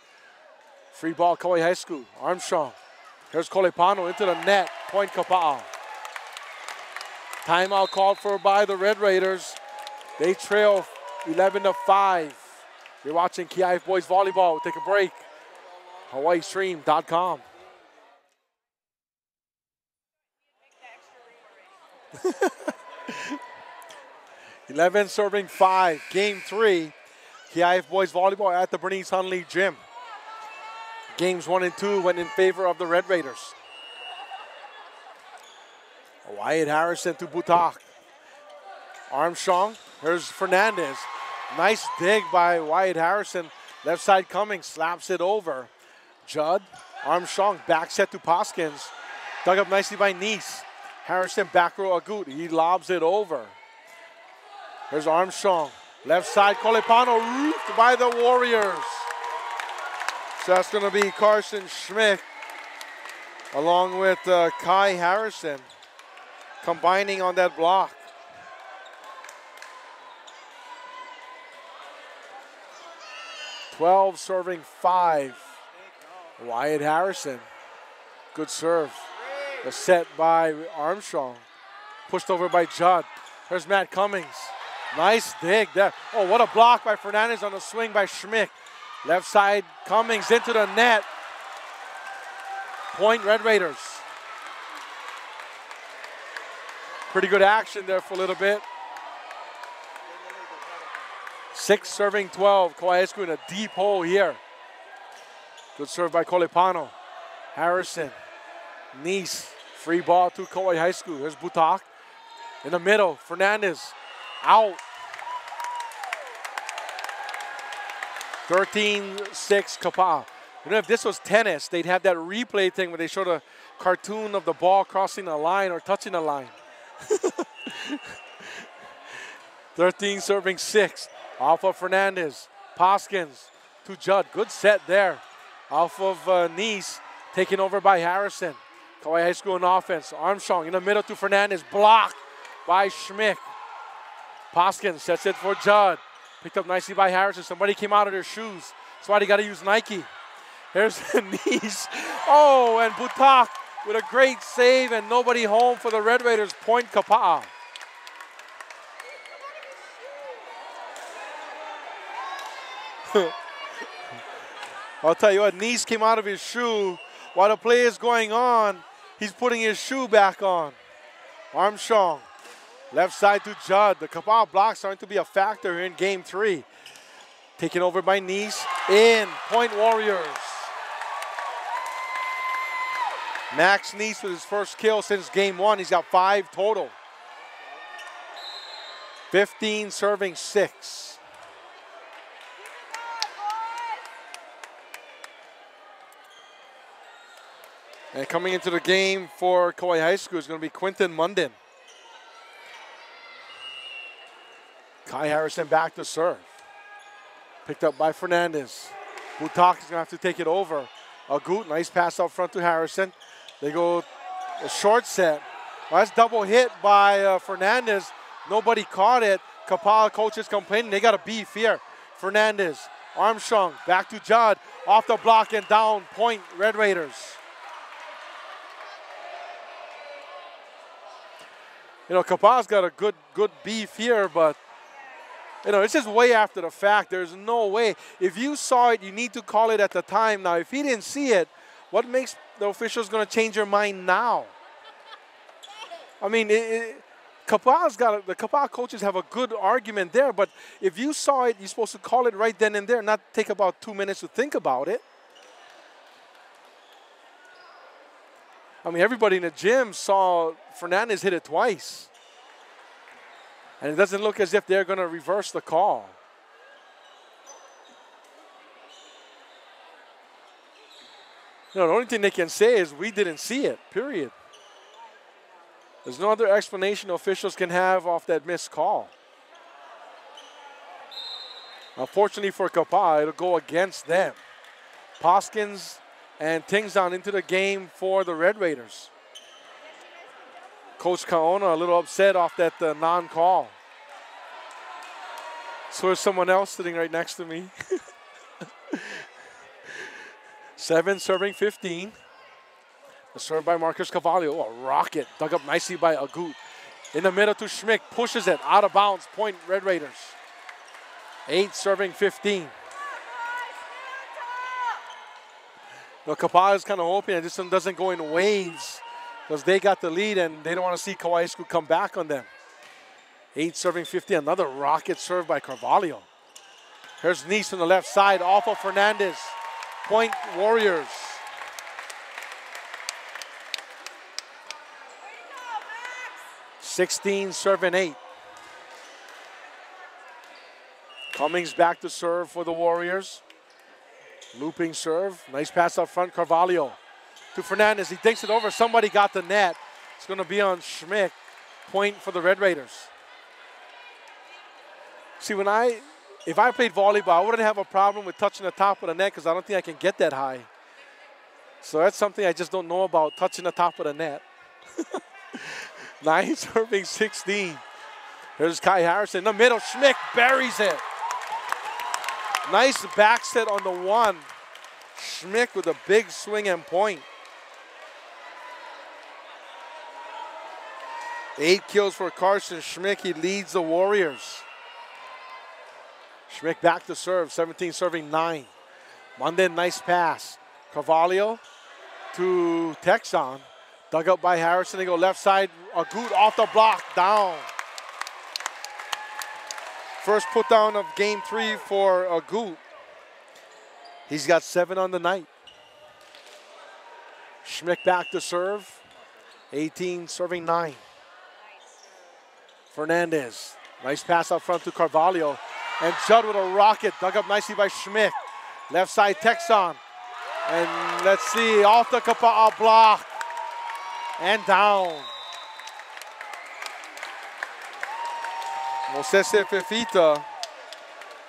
Free ball, Kauai High School. Armstrong. Here's Kolepano into the net. Point Kapaa. Timeout called for by the Red Raiders. They trail 11-5. You're watching KIF Boys Volleyball. We'll take a break. HAWAIISTREAM.com. 11 serving 5. Game 3. KIF Boys Volleyball at the Bernice Hunley Gym. Games 1 and 2 went in favor of the Red Raiders. Wyatt Harrison to Butak. Armstrong. Here's Fernandez. Nice dig by Wyatt Harrison. Left side Cummings slaps it over. Judd. Armstrong back set to Poskins. Dug up nicely by Nice. Harrison back row Agut. He lobs it over. Here's Armstrong. Left side Kolepano roofed by the Warriors. So that's going to be Carson Schmick along with Kai Harrison combining on that block. (12 serving 5). Wyatt Harrison. Good serve. A set by Armstrong. Pushed over by Judd. There's Matt Cummings. Nice dig there. Oh, what a block by Fernandez on the swing by Schmick. Left side Cummings into the net. Point Red Raiders. Pretty good action there for a little bit. 6 serving 12. Kauai High School in a deep hole here. Good serve by Kolepano. Harrison. Nice. Free ball to Kauai High School. There's Butak. In the middle, Fernandez. Out. 13-6 Kapaa. You know, if this was tennis, they'd have that replay thing where they showed a cartoon of the ball crossing the line or touching the line. 13 serving 6. Off of Fernandez. Poskins to Judd. Good set there. Off of Nice. Taken over by Harrison. Kauai High School in offense. Armstrong in the middle to Fernandez. Blocked by Schmick. Poskins sets it for Judd. Picked up nicely by Harrison. Somebody came out of their shoes. That's why they got to use Nike. Here's Nice. Oh, and Butak with a great save and nobody home for the Red Raiders. Point Kapaa. I'll tell you what, Nice came out of his shoe. While the play is going on, he's putting his shoe back on. Armstrong, left side to Judd. The Kapaa block starting to be a factor here in game 3. Taken over by Nice. In, point Warriors. Max Nice with his first kill since game 1. He's got 5 total. 15 serving 6. And coming into the game for Kauai High School is going to be Quinton Munden. Kai Harrison back to serve. Picked up by Fernandez. Butak is going to have to take it over. Agut, nice pass up front to Harrison. They go a short set. Well, that's double hit by Fernandez. Nobody caught it. Kapaa coaches complaining. They got to beef here. Fernandez, Armstrong, back to Judd. Off the block and down. Point Red Raiders. You know, Kapaa's got a good beef here, but, you know, it's just way after the fact. There's no way. If you saw it, you need to call it at the time. Now, if he didn't see it, what makes the officials going to change their mind now? I mean, the Kapaa coaches have a good argument there, but if you saw it, you're supposed to call it right then and there, not take about 2 minutes to think about it. I mean, everybody in the gym saw Fernandez hit it twice. And it doesn't look as if they're going to reverse the call. You know, the only thing they can say is we didn't see it, period. There's no other explanation officials can have off that missed call. Unfortunately for Kapaa, it'll go against them. Poskins and Tingzon into the game for the Red Raiders. Coach Kaona a little upset off that non-call. So is someone else sitting right next to me. 7 serving 15. A serve by Marcus Cavallo. Oh, a rocket dug up nicely by Agut. In the middle to Schmick. Pushes it out of bounds. Point Red Raiders. 8 serving 15. You know, Kapaa is kind of hoping that this one doesn't go in waves because they got the lead and they don't want to see Kauai School come back on them. 8 serving 15. Another rocket serve by Carvalho. Here's Nice on the left side off of Fernandez. Point Warriors. (16 serving 8). Cummings back to serve for the Warriors. Looping serve. Nice pass up front. Carvalho to Fernandez. He dinks it over. Somebody got the net. It's going to be on Schmick. Point for the Red Raiders. See, if I played volleyball, I wouldn't have a problem with touching the top of the net because I don't think I can get that high. So that's something I just don't know about, touching the top of the net. 9 serving 16. Here's Kai Harrison in the middle. Schmick buries it. Nice back set on the 1. Schmick with a big swing and point. 8 kills for Carson Schmick. He leads the Warriors. Schmick back to serve. 17 serving 9. Munden, nice pass. Carvalho to Texon. Dug up by Harrison. They go left side. Agut off the block. Down. First put down of game 3 for Agut. He's got 7 on the night. Schmick back to serve. 18 serving 9. Fernandez. Nice pass up front to Carvalho. And Judd with a rocket. Dug up nicely by Schmick. Left side Texon. And let's see, off the Kapaa block. And down. Mosese Fifita,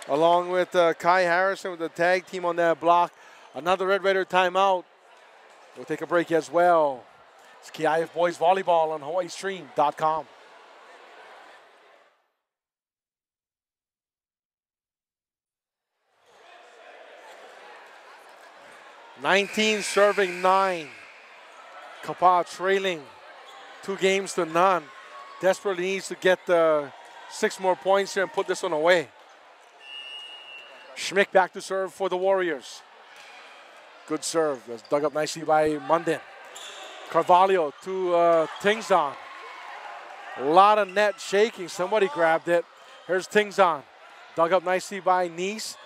along with Kai Harrison with the tag team on that block. Another Red Raider timeout. We'll take a break as well. It's KIF Boys Volleyball on HAWAIISTREAM.com. (19 serving 9). Kapaa trailing 2 games to none. Desperately needs to get 6 more points here and put this one away. Schmick back to serve for the Warriors. Good serve. That's dug up nicely by Munden. Carvalho to Tingzon. A lot of net shaking. Somebody grabbed it. Here's Tingzon. Dug up nicely by Nice.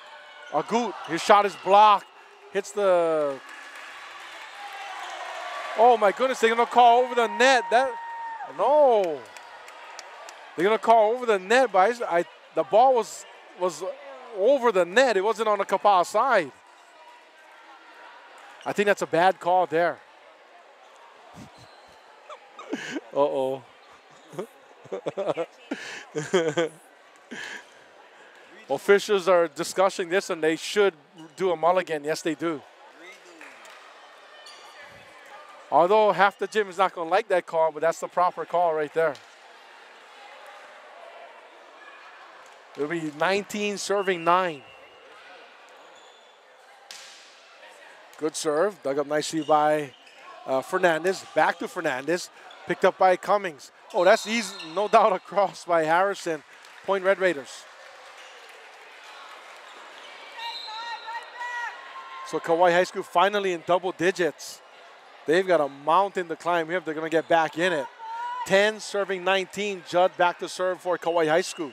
Agut. His shot is blocked. Hits the... Oh my goodness, they're gonna call over the net. No. They're gonna call over the net, but the ball was over the net. It wasn't on the Kapaa side. I think that's a bad call there. Uh-oh. Officials are discussing this and they should do a mulligan. Yes, they do. Although half the gym is not going to like that call, but that's the proper call right there. It'll be 19 serving 9. Good serve. Dug up nicely by Fernandez. Back to Fernandez. Picked up by Cummings. Oh, that's easy. No doubt across by Harrison. Point Red Raiders. So Kauai High School finally in double digits. They've got a mountain to climb here if they're going to get back in it. 10 serving 19. Judd back to serve for Kauai High School.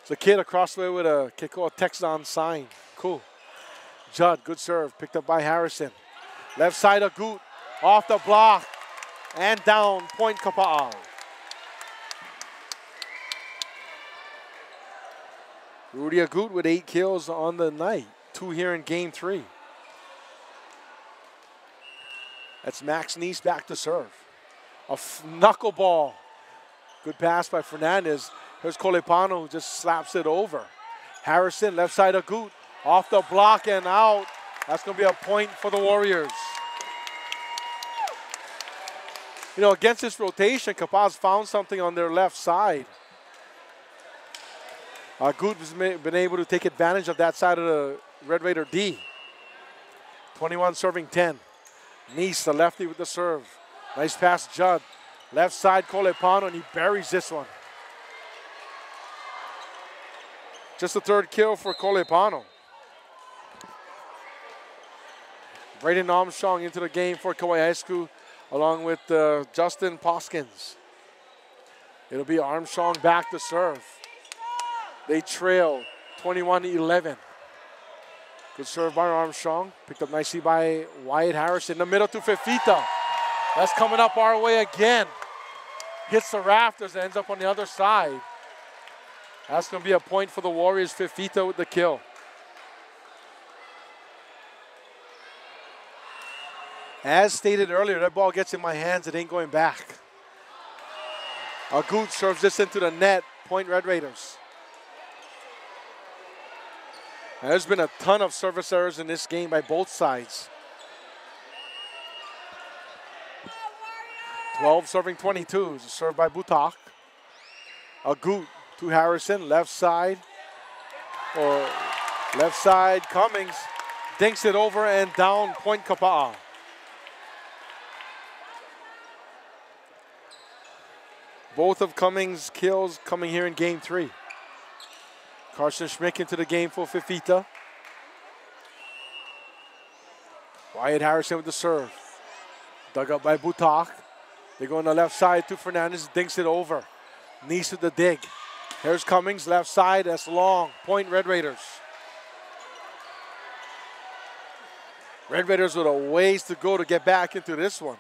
It's a kid across the way with a Kikoa Texon sign. Cool. Judd, good serve. Picked up by Harrison. Left side of Goot. Off the block. And down. Point Kapaa. Rudy Agut with 8 kills on the night. 2 here in game 3. That's Max Nice back to serve. A knuckleball. Good pass by Fernandez. Here's Colepano who just slaps it over. Harrison, left side of Goot. Off the block and out. That's going to be a point for the Warriors. You know, against this rotation, Kapaa's found something on their left side. Goot has been able to take advantage of that side of the Red Raider D. 21 serving 10. Nice, the lefty with the serve. Nice pass, Judd. Left side, Colepano, and he buries this one. Just the 3rd kill for Colepano. Braden Armstrong into the game for Kauai High School, along with Justin Poskins. It'll be Armstrong back to serve. They trail 21-11. Good serve by Armstrong. Picked up nicely by Wyatt Harrison. In the middle to Fifita. That's coming up our way again. Hits the rafters and ends up on the other side. That's going to be a point for the Warriors. Fifita with the kill. As stated earlier, that ball gets in my hands, it ain't going back. Agut serves this into the net. Point Red Raiders. Now, there's been a ton of service errors in this game by both sides. 12 serving 22. It's a serve by Butak. Agut to Harrison, left side. Or left side, Cummings. Dinks it over and down, point Kapaa. Both of Cummings' kills coming here in game 3. Carson Schmick into the game for Fifita. Wyatt Harrison with the serve. Dug up by Butak. They go on the left side to Fernandez, dinks it over. Nice with the dig. Here's Cummings, left side, that's long. Point Red Raiders. Red Raiders with a ways to go to get back into this one.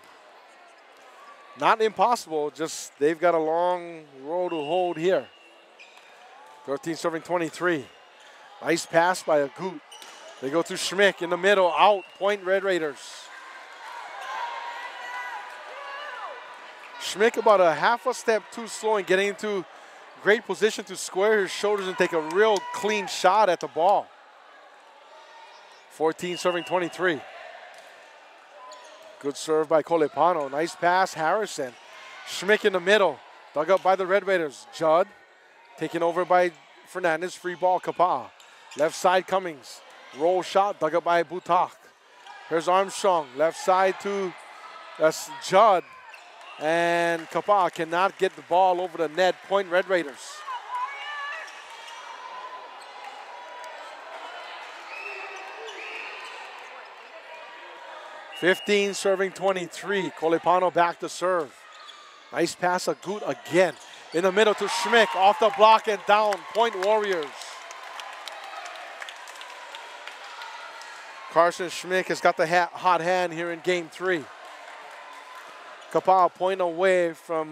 Not impossible, just they've got a long road to hold here. 13 serving 23. Nice pass by Agut. They go to Schmick in the middle, out, point Red Raiders. Schmick about a half a step too slow in getting into great position to square his shoulders and take a real clean shot at the ball. 14 serving 23. Good serve by Kolepano. Nice pass, Harrison. Schmick in the middle, dug up by the Red Raiders. Judd taken over by Fernandez, free ball, Kapaa. Left side, Cummings. Roll shot, dug up by Butak. Here's Armstrong, left side to that's Judd. And Kapaa cannot get the ball over the net. Point Red Raiders. (15 serving 23). Kolepano back to serve. Nice pass, Agut again. In the middle to Schmick, off the block and down. Point Warriors. Carson Schmick has got the hot hand here in game 3. Kapaa a point away from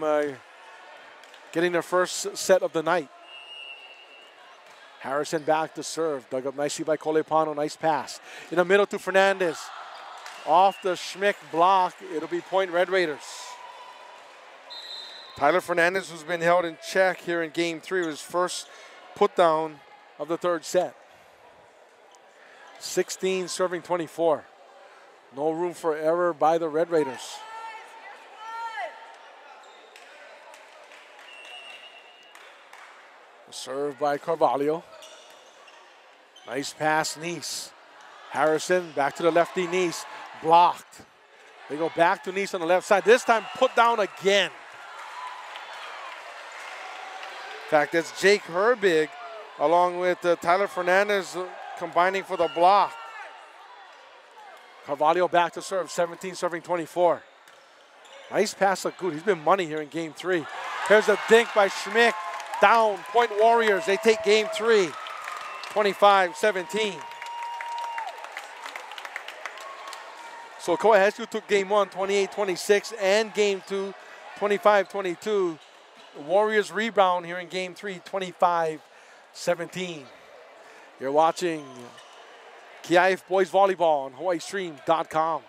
getting their first set of the night. Harrison back to serve. Dug up nicely by Kolepano. Nice pass. In the middle to Fernandez. Off the Schmick block. It'll be point Red Raiders. Tyler Fernandez, who's been held in check here in game 3, was first put down of the third set. 16 serving 24. No room for error by the Red Raiders. Serve by Carvalho. Nice pass, Nice. Harrison back to the lefty, Nice. Blocked. They go back to Nice on the left side. This time put down again. In fact, that's Jake Herbig along with Tyler Fernandez combining for the block. Carvalho back to serve, 17 serving 24. Nice pass, Agut. He's been money here in game 3. Here's a dink by Schmick. Down, point Warriors. They take game 3, 25-17. So Kauai High School took game 1, 28-26, and game 2, 25-22. Warriors rebound here in game 3, 25-17. You're watching KIF Boys Volleyball on HAWAIISTREAM.com.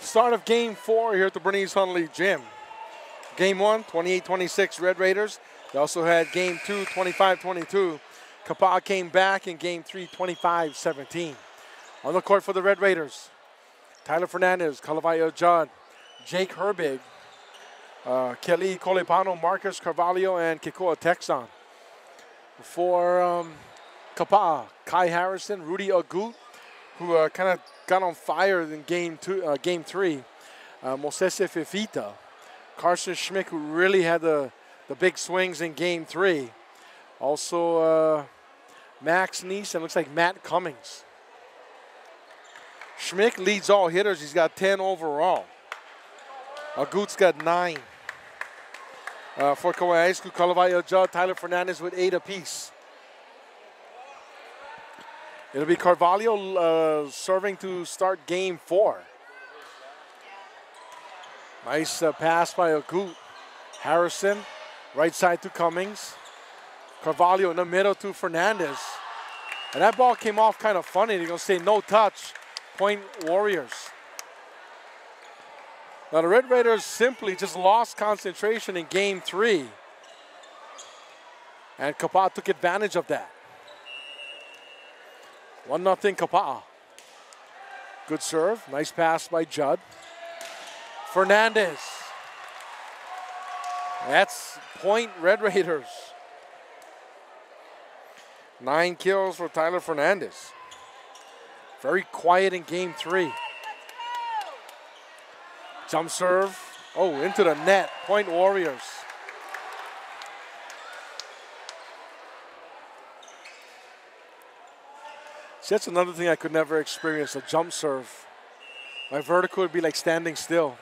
Start of game 4 here at the Bernice Hundley Gym. Game 1, 28-26 Red Raiders. They also had game 2, 25-22. Kapaa came back in game 3, 25-17. On the court for the Red Raiders, Tyler Fernandez, Kalavaya Judd, Jake Herbig, Kelly Kolepano, Marcus Carvalho, and Kikoa Texan. For Kapaa, Kai Harrison, Rudy Agut, who kind of got on fire in game 3. Mosese Fifita, Carson Schmick, who really had the big swings in game 3. Also Max Neese, and looks like Matt Cummings. Schmick leads all hitters. He's got 10 overall. Agut's got 9. For Kauai High School, Kalavaya Judd, Tyler Fernandez with 8 apiece. It'll be Carvalho serving to start game 4. Nice pass by Agut. Harrison, right side to Cummings. Carvalho in the middle to Fernandez. And that ball came off kind of funny. They're going to say no touch. Point Warriors. Now the Red Raiders simply just lost concentration in game 3. And Kapaa took advantage of that. 1-0 Kapaa. Good serve. Nice pass by Judd. Fernandez. That's point Red Raiders. 9 kills for Tyler Fernandez. Very quiet in game 3. Jump serve. Oh, into the net. Point Warriors. See, that's another thing I could never experience, a jump serve. My vertical would be like standing still.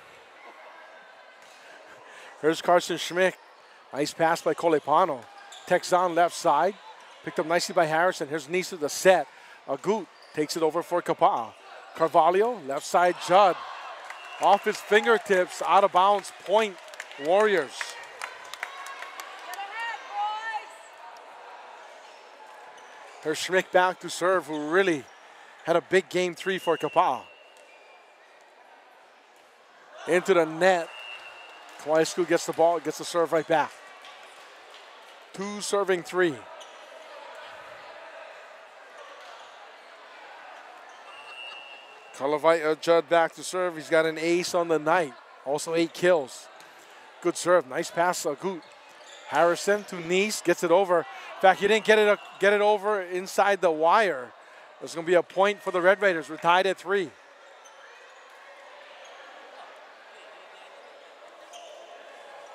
Here's Carson Schmick. Nice pass by Kolepano. Texan left side. Picked up nicely by Harrison. Here's Nice with the set. Agut takes it over for Kapaa. Carvalho, left side, Judd. Off his fingertips, out of bounds, point, Warriors. Here's Schmick back to serve, who really had a big game 3 for Kapaa. Into the net. Kauai School gets the ball, gets the serve right back. 2 serving 3. Judd back to serve. He's got an ace on the night. Also 8 kills. Good serve. Nice pass, Agut. Harrison to Nice, gets it over. In fact, he didn't get it over inside the wire. There's going to be a point for the Red Raiders. We're tied at 3.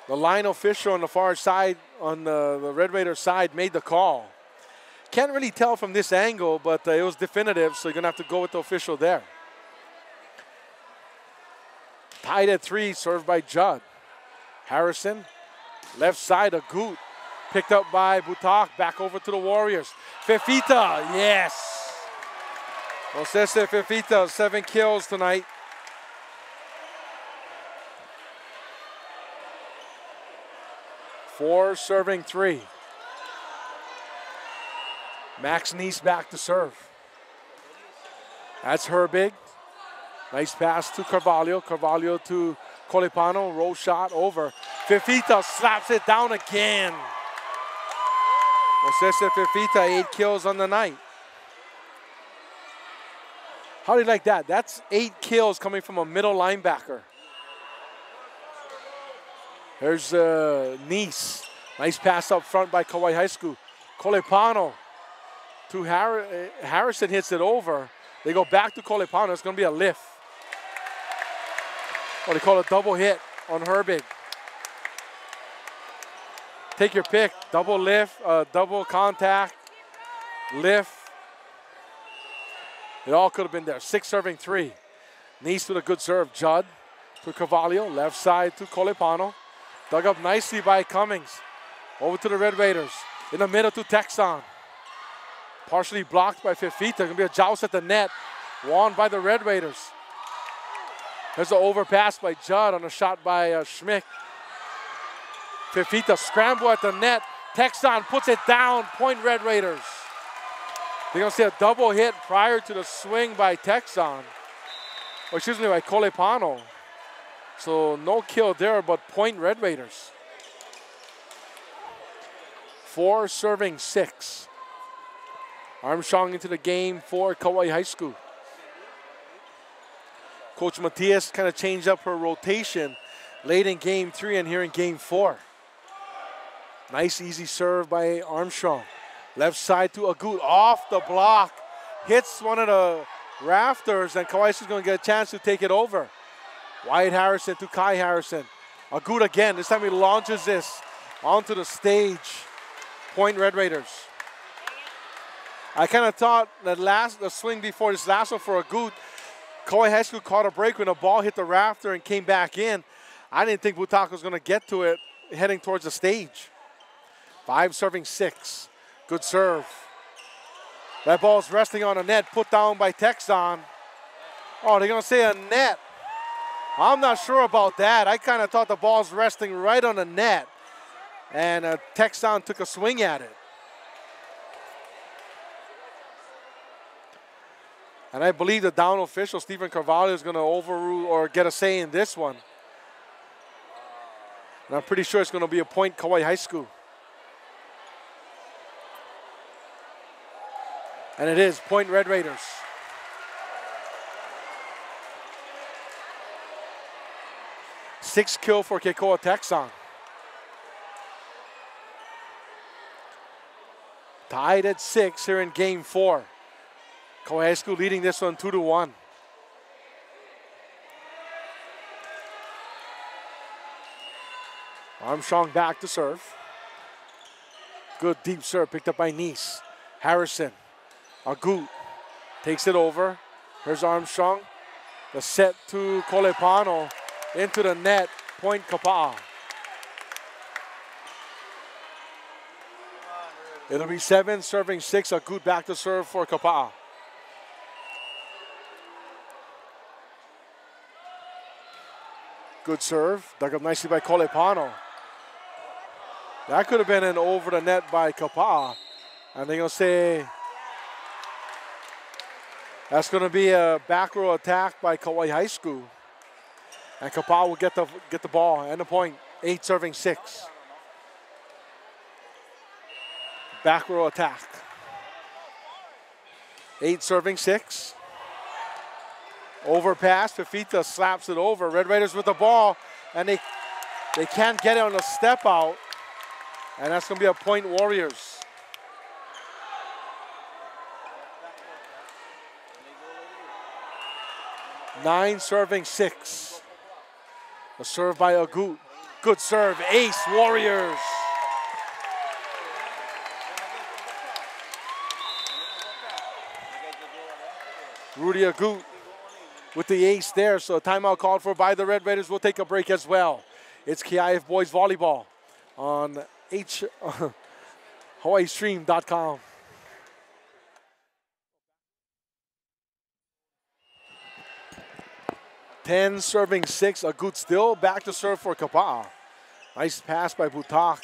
The line official on the far side, on the Red Raiders side, made the call. Can't really tell from this angle, but it was definitive, so you're going to have to go with the official there. Tied at 3, served by Judd. Harrison, left side, Agut. Picked up by Butak, back over to the Warriors. Fefita, yes. Jose Fefita, 7 kills tonight. Four serving 3. Max Nice back to serve. That's Herbig. Nice pass to Carvalho. Carvalho to Colipano. Roll shot over. Fefita slaps it down again. Jose Fefita, 8 kills on the night. How do you like that? That's 8 kills coming from a middle linebacker. Here's Nice. Nice pass up front by Kauai High School. Colipano to Harrison, hits it over. They go back to Colipano. It's going to be a lift. What they call a double hit on Herbig. Take your pick. Double lift, double contact, lift. It all could have been there. 6 serving 3. Nice with a good serve. Judd to Carvalho. Left side to Colipano. Dug up nicely by Cummings. Over to the Red Raiders. In the middle to Texan. Partially blocked by Fefita. Going to be a joust at the net. Won by the Red Raiders. There's an overpass by Judd on a shot by Schmick. Fefita scramble at the net. Texan puts it down. Point Red Raiders. They're going to see a double hit prior to the swing by Texan. Or excuse me, by Colipano. So no kill there, but point Red Raiders. 4 serving 6. Armstrong into the game for Kauai High School. Coach Matias kind of changed up her rotation late in game 3 and here in game 4. Nice easy serve by Armstrong. Left side to Agut, off the block. Hits one of the rafters, and Kauai is going to get a chance to take it over. Wyatt Harrison to Kai Harrison. Agut again. This time he launches this onto the stage. Point Red Raiders. I kind of thought that the swing before this last one for Agut, Kauai High School caught a break when the ball hit the rafter and came back in. I didn't think Butak was going to get to it heading towards the stage. 5 serving 6. Good serve. That ball's resting on a net, put down by Texan. Oh, they're going to say a net. I'm not sure about that. I kind of thought the ball's resting right on the net. And Texan took a swing at it. And I believe the down official, Stephen Carvalho, is going to overrule or get a say in this one. And I'm pretty sure it's going to be a point Kauai High School. And it is point Red Raiders. Six kill for Keikoa Texan. Tied at 6 here in game 4. Kauai High School leading this one 2-1. Armstrong back to serve. Good deep serve picked up by Nice. Harrison. Agut takes it over. Here's Armstrong. The set to Colipano. Into the net. Point Kapaa. It'll be 7 serving 6. A good back to serve for Kapaa. Good serve. Dug up nicely by Kolepano. That could have been an over the net by Kapaa. And they're going to say that's going to be a back row attack by Kauai High School. And Kapaa will get the ball and the point. 8 serving 6. Back row attack. 8 serving 6. Overpass. Fifita slaps it over. Red Raiders with the ball. And they can't get it on a step out. And that's going to be a point Warriors. Nine serving 6. A serve by Agut. Good serve. Ace Warriors. Rudy Agut with the ace there. So a timeout called for by the Red Raiders. We'll take a break as well. It's KIF Boys Volleyball on HAWAIISTREAM.com. Ten serving 6. Agut still back to serve for Kapaa. Nice pass by Butak.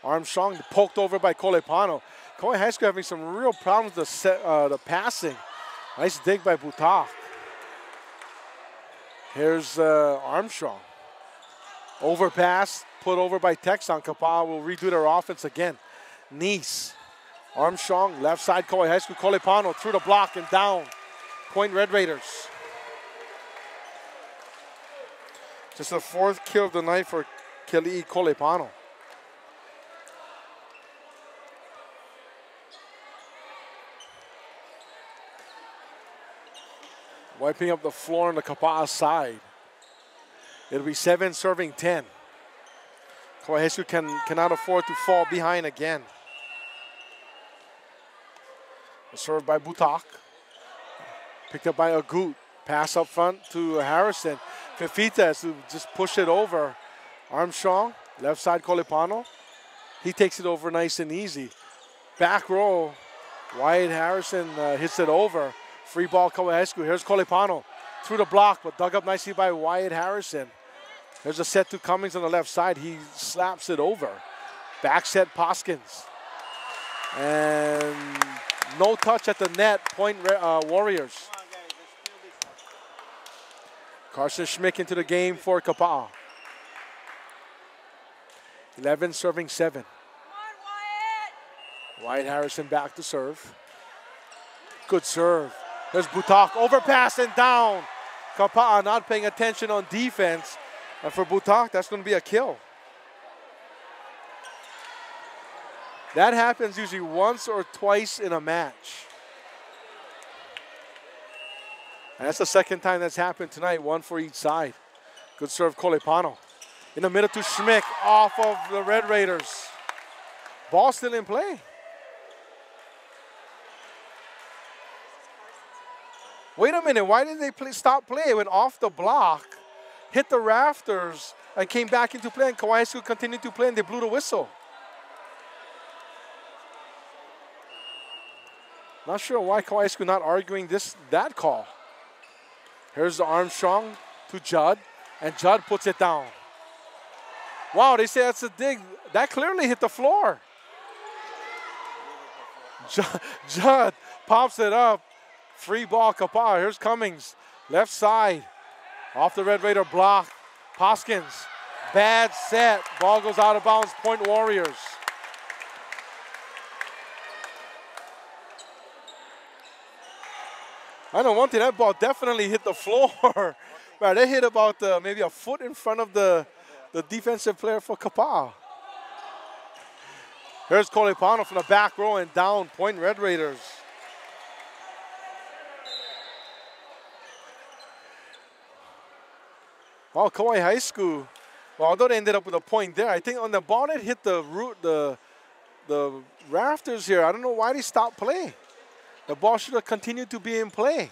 Armstrong poked over by Kolepano. Kauai High School having some real problems with the passing. Nice dig by Butak. Here's Armstrong. Overpass, put over by Texan. Kapaa will redo their offense again. Nice. Armstrong, left side, Kauai High School. Kolepano through the block and down. Point Red Raiders. Just the 4th kill of the night for Keli'i Kolepano. Wiping up the floor on the Kapaa side. It'll be 7 serving 10. Kauai High School cannot afford to fall behind again. A serve by Butak. Picked up by Agut. Pass up front to Harrison. Fifita has to just push it over. Armstrong, left side Kolepano. He takes it over nice and easy. Back row, Wyatt Harrison hits it over. Free ball Kauai High School. Here's Kolepano through the block, but dug up nicely by Wyatt Harrison. There's a set to Cummings on the left side. He slaps it over. Back set Poskins. And no touch at the net. Point Warriors. Carson Schmick into the game for Kapaa. 11 serving 7. Wyatt Harrison back to serve. Good serve. There's Butak, overpass and down. Kapaa not paying attention on defense. And for Butak, that's going to be a kill. That happens usually once or twice in a match. And that's the 2nd time that's happened tonight, 1 for each side. Good serve, Kolepano. In the middle to Schmick, off of the Red Raiders. Ball still in play. Wait a minute, why did they stop play? It went off the block, hit the rafters, and came back into play, and Kauai School continued to play, and they blew the whistle. Not sure why Kauai School not arguing that call. Here's the Armstrong to Judd, and Judd puts it down. Wow, they say that's a dig. That clearly hit the floor. Judd pops it up. Free ball, Kapaa. Here's Cummings. Left side. Off the Red Raider block. Hoskins. Bad set. Ball goes out of bounds. Point Warriors. I know one thing. That ball definitely hit the floor. Man, they hit about maybe a foot in front of the defensive player for Kapaa. Here's Kolepano from the back row and down. Point Red Raiders. Well, Kauai High School, well, although they ended up with a point there, I think on the ball that hit the rafters here, I don't know why they stopped play. The ball should have continued to be in play.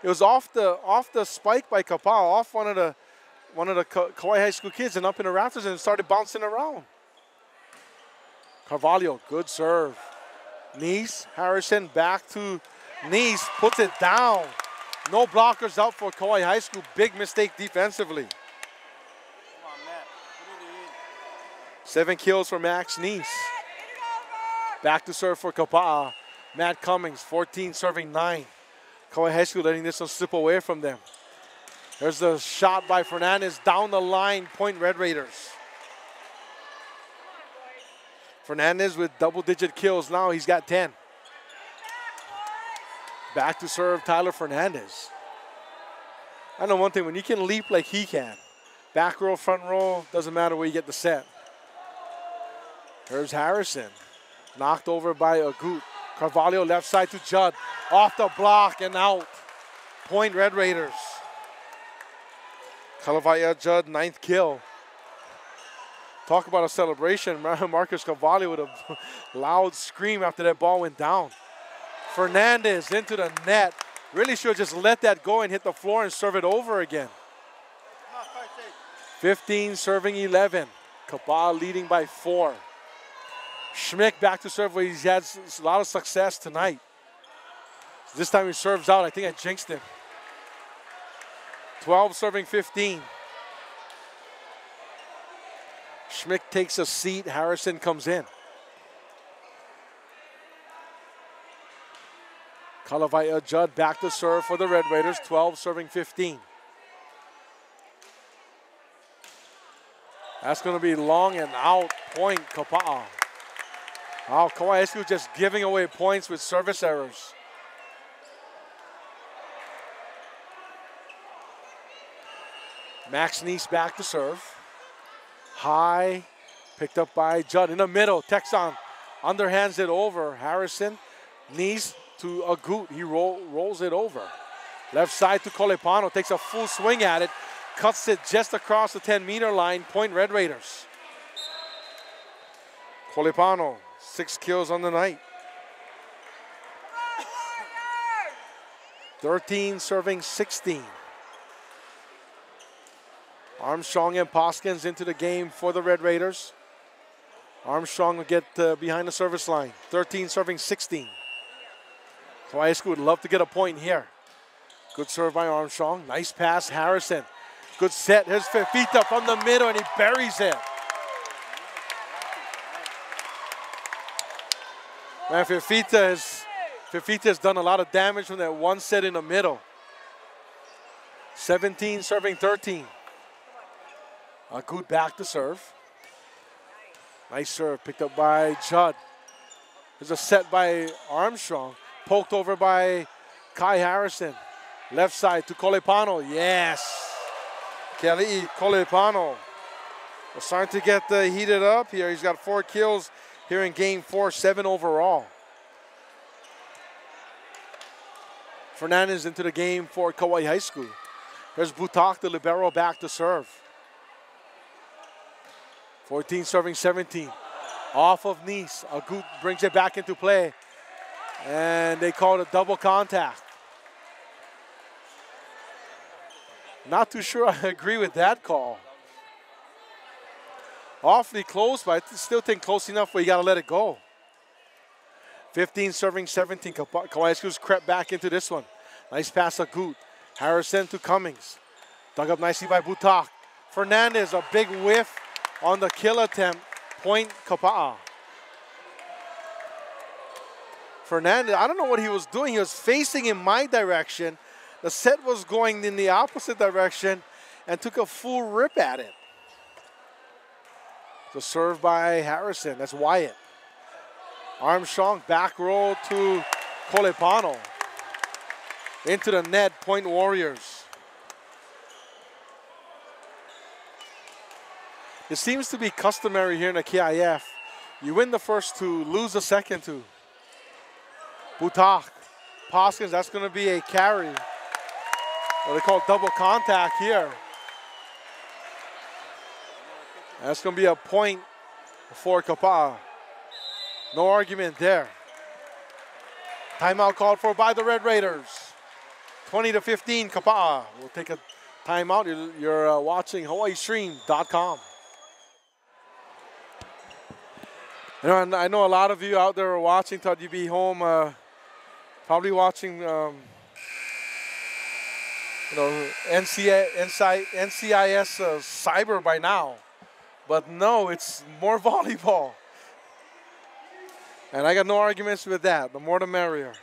It was off the spike by Kapaa, off one of the Kauai High School kids and up in the rafters, and it started bouncing around. Carvalho, good serve. Nice, Harrison back to Nice, puts it down. No blockers out for Kauai High School. Big mistake defensively. 7 kills for Max Nice. Back to serve for Kapaa. Matt Cummings, 14 serving 9. Kauai High School letting this one slip away from them. There's the shot by Fernandez down the line, point Red Raiders. Fernandez with double-digit kills now, he's got 10. Back to serve Tyler Fernandez. I know one thing, when you can leap like he can, back row, front row, doesn't matter where you get the set. Here's Harrison, knocked over by Agut. Carvalho left side to Judd, off the block and out. Point Red Raiders. Kalavaya Judd, 9th kill. Talk about a celebration. Marcus Carvalho with a loud scream after that ball went down. Fernandez into the net. Really should have just let that go and hit the floor and serve it over again. 15 serving 11. Kapaa leading by 4. Schmick back to serve where he's had a lot of success tonight. This time he serves out. I think I jinxed him. 12 serving 15. Schmick takes a seat. Harrison comes in. Kalavaya Judd back to serve for the Red Raiders. 12 serving 15. That's going to be long and out. Point Kapaa. Wow, Kauai High School just giving away points with service errors. Max Nice back to serve. High, picked up by Judd in the middle. Texon underhands it over. Harrison, Nice to Agut. He rolls it over. Left side to Kolepano, takes a full swing at it. Cuts it just across the 10-meter line. Point Red Raiders. Kolepano, 6 kills on the night. 13 serving 16. Armstrong and Poskins into the game for the Red Raiders. Armstrong will get behind the service line. 13 serving 16. Kauai High School would love to get a point here. Good serve by Armstrong. Nice pass, Harrison. Good set. Here's Fifita from the middle, and he buries it. Man, Fifita has done a lot of damage from that one set in the middle. 17 serving 13. Agut back to serve. Nice serve picked up by Judd. There's a set by Armstrong. Poked over by Kai Harrison. Left side to Kolepano. Yes. Kelly Kolepano. We're starting to get heated up here. He's got 4 kills here in game 4, 7 overall. Fernandez into the game for Kauai High School. There's Butak, the libero, back to serve. 14 serving 17. Off of Nice. Agut brings it back into play. And they call it a double contact. Not too sure I agree with that call. Awfully close, but I still think close enough where you got to let it go. 15 serving 17. Kauai High School's crept back into this one. Nice pass, Agut. Harrison to Cummings. Dug up nicely by Butak. Fernandez, a big whiff on the kill attempt. Point Kapaa. Fernandez, I don't know what he was doing. He was facing in my direction. The set was going in the opposite direction and took a full rip at it. The serve by Harrison. That's Wyatt. Armstrong back row to Kolepano. Into the net, point Warriors. It seems to be customary here in the KIF. You win the first 2, lose the second 2. Butak, Poskins, that's going to be a carry. What they call double contact here. That's going to be a point for Kapaa. No argument there. Timeout called for by the Red Raiders. 20-15, Kapaa. We'll take a timeout. You're watching HawaiiStream.com. You know, and I know a lot of you out there are watching, thought you'd be home, probably watching, you know, NCIS Cyber by now. But no, it's more volleyball. And I got no arguments with that. The more the merrier.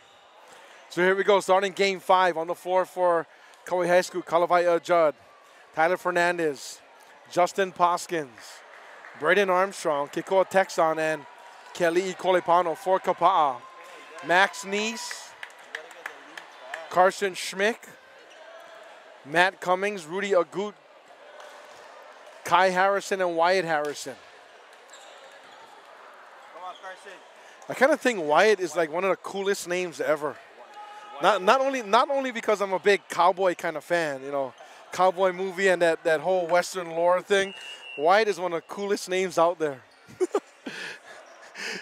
So here we go, starting game 5 on the floor for Kauai High School. Kalavai Judd, Tyler Fernandez, Justin Poskins, Braden Armstrong, Kikoa Texon, and Kelly Kolepano for Kapaa. Max Neese, Carson Schmick, Matt Cummings, Rudy Agut, Kai Harrison, and Wyatt Harrison. Come on, Carson. I kind of think Wyatt is like one of the coolest names ever. Not only because I'm a big cowboy kind of fan, you know, cowboy movie and that whole Western lore thing. Wyatt is one of the coolest names out there.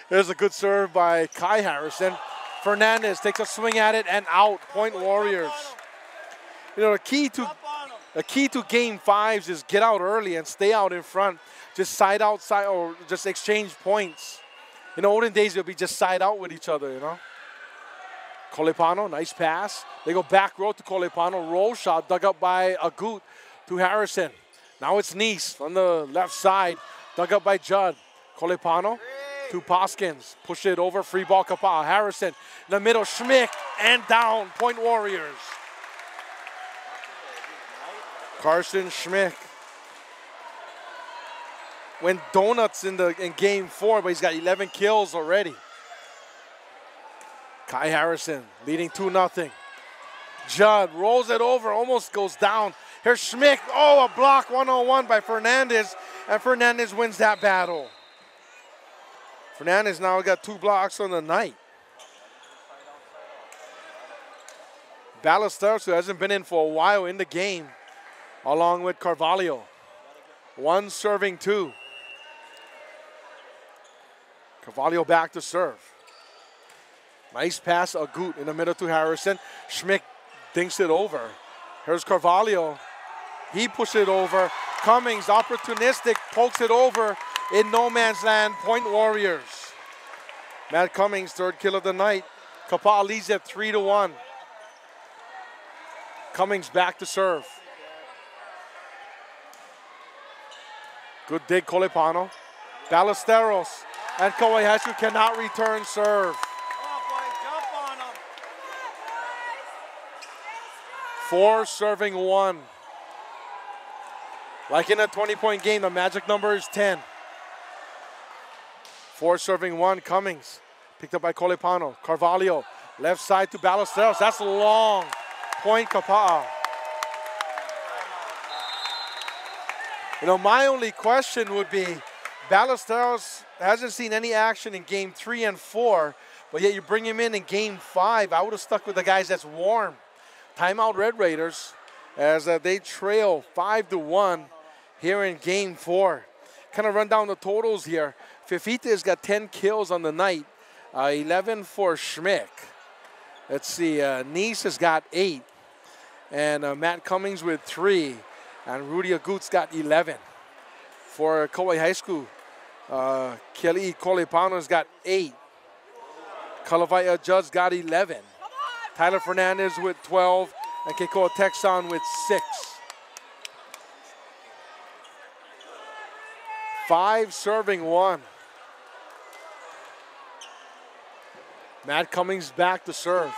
There's a good serve by Kai Harrison. Fernandez takes a swing at it and out. Point Warriors. You know, the key to game 5s is get out early and stay out in front. Just side outside or just exchange points. In the olden days, it'll be just side out with each other, you know. Kolepano, nice pass. They go back row to Kolepano. Roll shot dug up by Agut to Harrison. Now it's Neese on the left side. Dug up by Judd. Kolepano to Poskins. Push it over. Free ball Kapaa. Harrison in the middle. Schmick and down. Point Warriors. Carson Schmick went donuts in game 4, but he's got 11 kills already. Kai Harrison leading 2-0. Judd rolls it over, almost goes down. Here's Schmick. Oh, a block 101 by Fernandez, and Fernandez wins that battle. Fernandez now got 2 blocks on the night. Ballesteros, who hasn't been in for a while in the game, along with Carvalho. 1 serving 2. Carvalho back to serve. Nice pass, Agut in the middle to Harrison. Schmick dinks it over. Here's Carvalho. He pushes it over. Cummings, opportunistic, pokes it over in no man's land. Point Warriors. Matt Cummings, 3rd kill of the night. Kapaa leads at 3-1. Cummings back to serve. Good dig, Kolepano. Ballesteros and Kauai High School cannot return serve. 4 serving 1. Like in a 20-point game, the magic number is 10. 4 serving 1, Cummings. Picked up by Kolepano. Carvalho, left side to Ballesteros. That's long. Point Kapaa. You know, my only question would be, Ballesteros hasn't seen any action in game 3 and 4, but yet you bring him in game 5. I would have stuck with the guys that's warm. Timeout Red Raiders as they trail 5-1 here in game 4. Kind of run down the totals here. Fifita's got 10 kills on the night, 11 for Schmick. Let's see, Neese has got 8, and Matt Cummings with 3, and Rudy Agut's got 11. For Kauai High School, Kelly Kolepano's got 8. Kalavai Judd's got 11. Tyler Fernandez with 12, and Kikoa Texon with 6. 5 serving 1. Matt Cummings back to serve.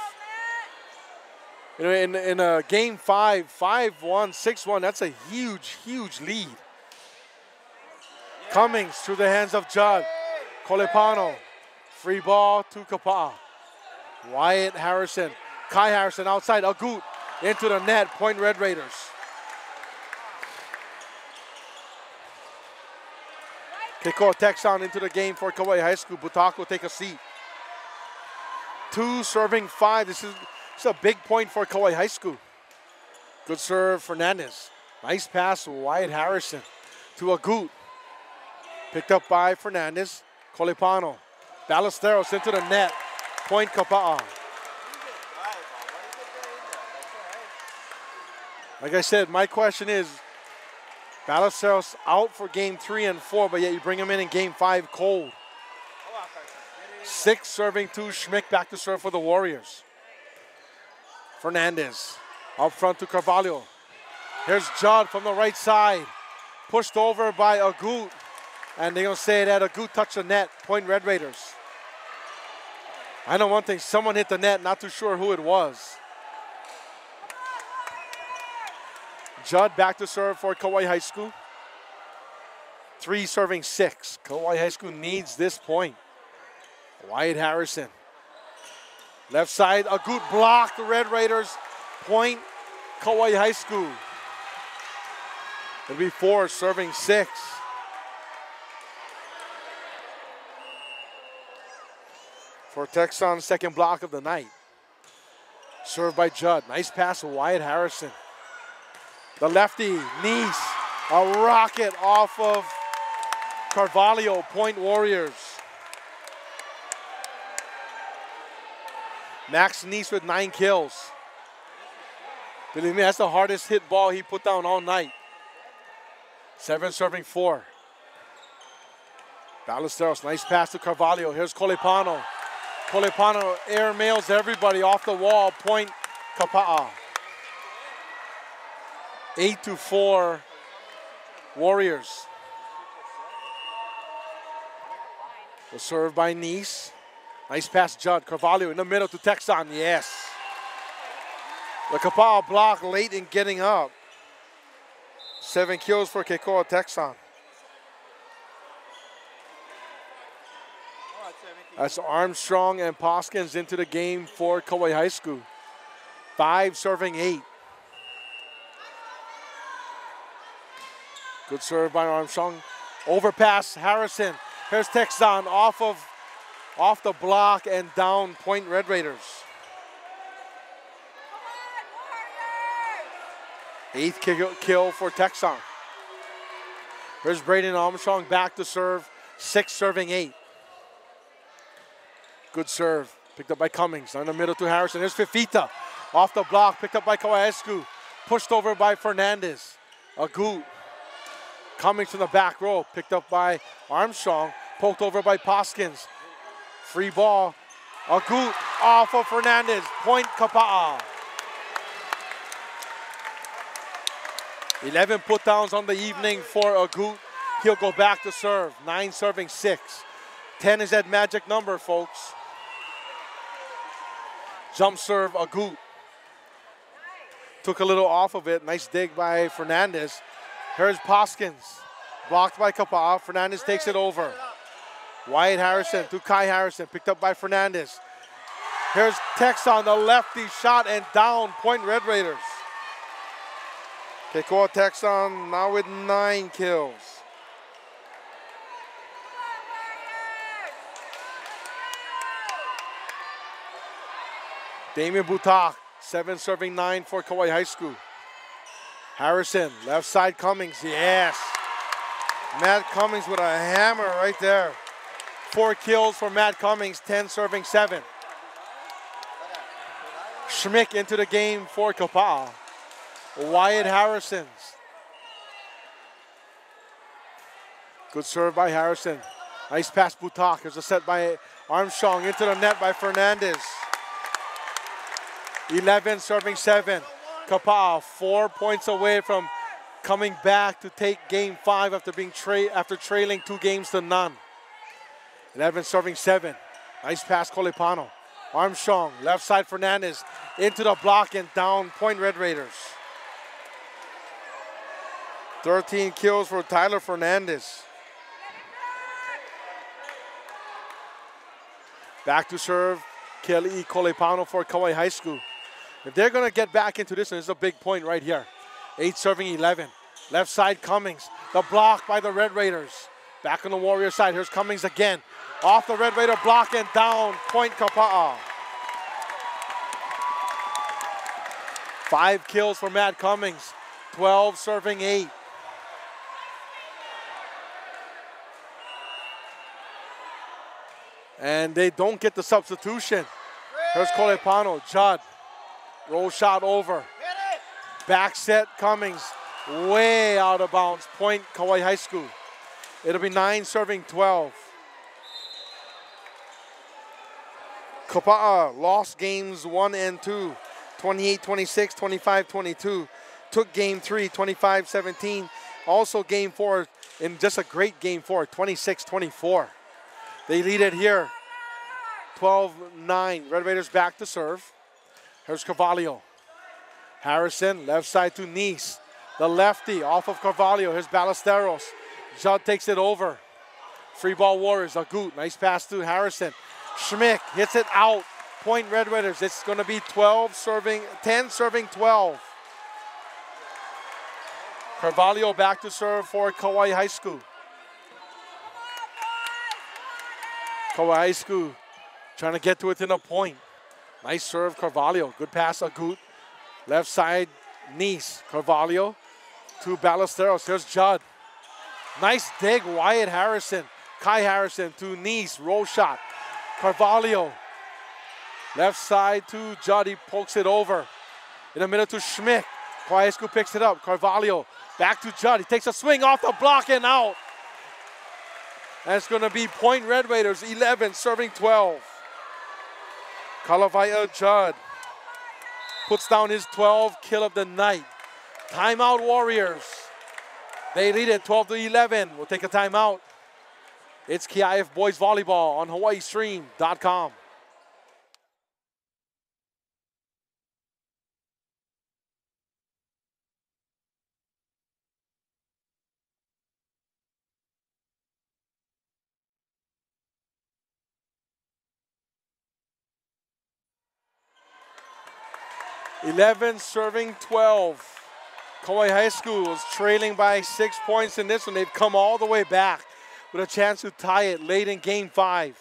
You know, in game 5, 5-1, 6-1, that's a huge, huge lead. Cummings through the hands of Judd. Kolepano, free ball to Kapaa. Wyatt Harrison. Kai Harrison outside, Agut into the net, point Red Raiders. Kikoa Texon into the game for Kauai High School. Butako take a seat. 2 serving 5. This is a big point for Kauai High School. Good serve, Fernandez. Nice pass, Wyatt Harrison to Agut. Picked up by Fernandez. Kolepano. Ballesteros into the net. Point Kapaa. Like I said, my question is, Ballesteros out for game 3 and 4, but yet you bring him in game 5 cold. 6 serving 2. Schmick back to serve for the Warriors. Fernandez up front to Carvalho. Here's Judd from the right side. Pushed over by Agut. And they're going to say that Agut touched the net. Point Red Raiders. I know one thing. Someone hit the net. Not too sure who it was. Judd back to serve for Kauai High School. 3 serving 6. Kauai High School needs this point. Wyatt Harrison. Left side, Agut blocked the Red Raiders. Point, Kauai High School. It'll be 4 serving 6. For Texan's second block of the night. Served by Judd. Nice pass to Wyatt Harrison. The lefty, Nice. A rocket off of Carvalho. Point Warriors. Max Nice with 9 kills. Believe me, that's the hardest hit ball he put down all night. 7 serving 4. Ballesteros, nice pass to Carvalho. Here's Colepano. Colepano air mails everybody off the wall. Point Kapaa. 8-4 Warriors. Was served by Nice. Nice pass, Judd. Carvalho in the middle to Texan. Yes. The Kapaa block late in getting up. 7 kills for Keikoa Texan. That's Armstrong and Poskins into the game for Kauai High School. 5 serving 8. Good serve by Armstrong. Overpass, Harrison. Here's Texan off the block and down. Point Red Raiders. 8th kill for Texan. Here's Braden Armstrong back to serve. 6 serving 8. Good serve. Picked up by Cummings. In the middle to Harrison. Here's Fifita. Off the block. Picked up by Kauai High School. Pushed over by Fernandez. Agut. Cummings from the back row. Picked up by Armstrong. Poked over by Poskins. Free ball. Agut off of Fernandez. Point Kapaa. 11 put-downs on the evening for Agut. He'll go back to serve. 9 serving 6. 10 is that magic number, folks. Jump serve, Agut. Took a little off of it. Nice dig by Fernandez. Here's Poskins. Blocked by Kapaa. Fernandez takes it over. Wyatt Harrison to Kai Harrison. Picked up by Fernandez. Here's Texan, the lefty shot and down. Point Red Raiders. Keikoa Texan now with 9 kills. Damian Butak, 7 serving 9 for Kauai High School. Harrison, left side Cummings, yes. Matt Cummings with a hammer right there. 4 kills for Matt Cummings, 10 serving 7. Schmick into the game for Kapaa. Wyatt Harrison's. Good serve by Harrison. Nice pass, Butak. There's a set by Armstrong into the net by Fernandez. 11 serving 7. Kapaa 4 points away from coming back to take game 5 after trailing 2 games to none. 11 serving 7. Nice pass, Colepano. Armstrong, left side Fernandez, into the block and down. Point Red Raiders. 13 kills for Tyler Fernandez. Back to serve, Kelly Colepano for Kauai High School. If they're going to get back into this, and it's a big point right here. 8 serving 11. Left side Cummings. The block by the Red Raiders. Back on the Warrior side. Here's Cummings again. Off the Red Raider block and down. Point Kapaa. 5 kills for Matt Cummings. 12 serving 8. And they don't get the substitution. Here's Colepano. Judd. Roll shot over. Back set Cummings. Way out of bounds. Point Kauai High School. It'll be 9 serving 12. Kapaa lost games 1 and 2, 28-26, 25-22. Took game 3, 25-17. Also game 4 in just a great game 4, 26-24. They lead it here, 12-9. Red Raiders back to serve. Here's Carvalho. Harrison, left side to Nice. The lefty off of Carvalho. Here's Ballesteros. Judd takes it over. Free ball Warriors. Agut, nice pass to Harrison. Schmick hits it out. Point Red Raiders. It's going to be 10 serving 12. Carvalho back to serve for Kauai High School. Kauai High School trying to get to within a point. Nice serve, Carvalho. Good pass, Agut. Left side, Nice. Carvalho to Ballesteros. Here's Judd. Nice dig, Wyatt Harrison. Kai Harrison to Nice. Roll shot. Carvalho. Left side to Judd. He pokes it over. In the middle to Schmick. Kauai High School picks it up. Carvalho back to Judd. He takes a swing off the block and out. And it's going to be point Red Raiders, 11, serving 12. Kalavaya Judd puts down his 12th kill of the night. Timeout Warriors. They lead it 12-11. We'll take a timeout. It's KIF Boys Volleyball on HAWAIISTREAM.com. (11 serving 12). Kauai High School is trailing by 6 points in this one. They've come all the way back with a chance to tie it late in game 5.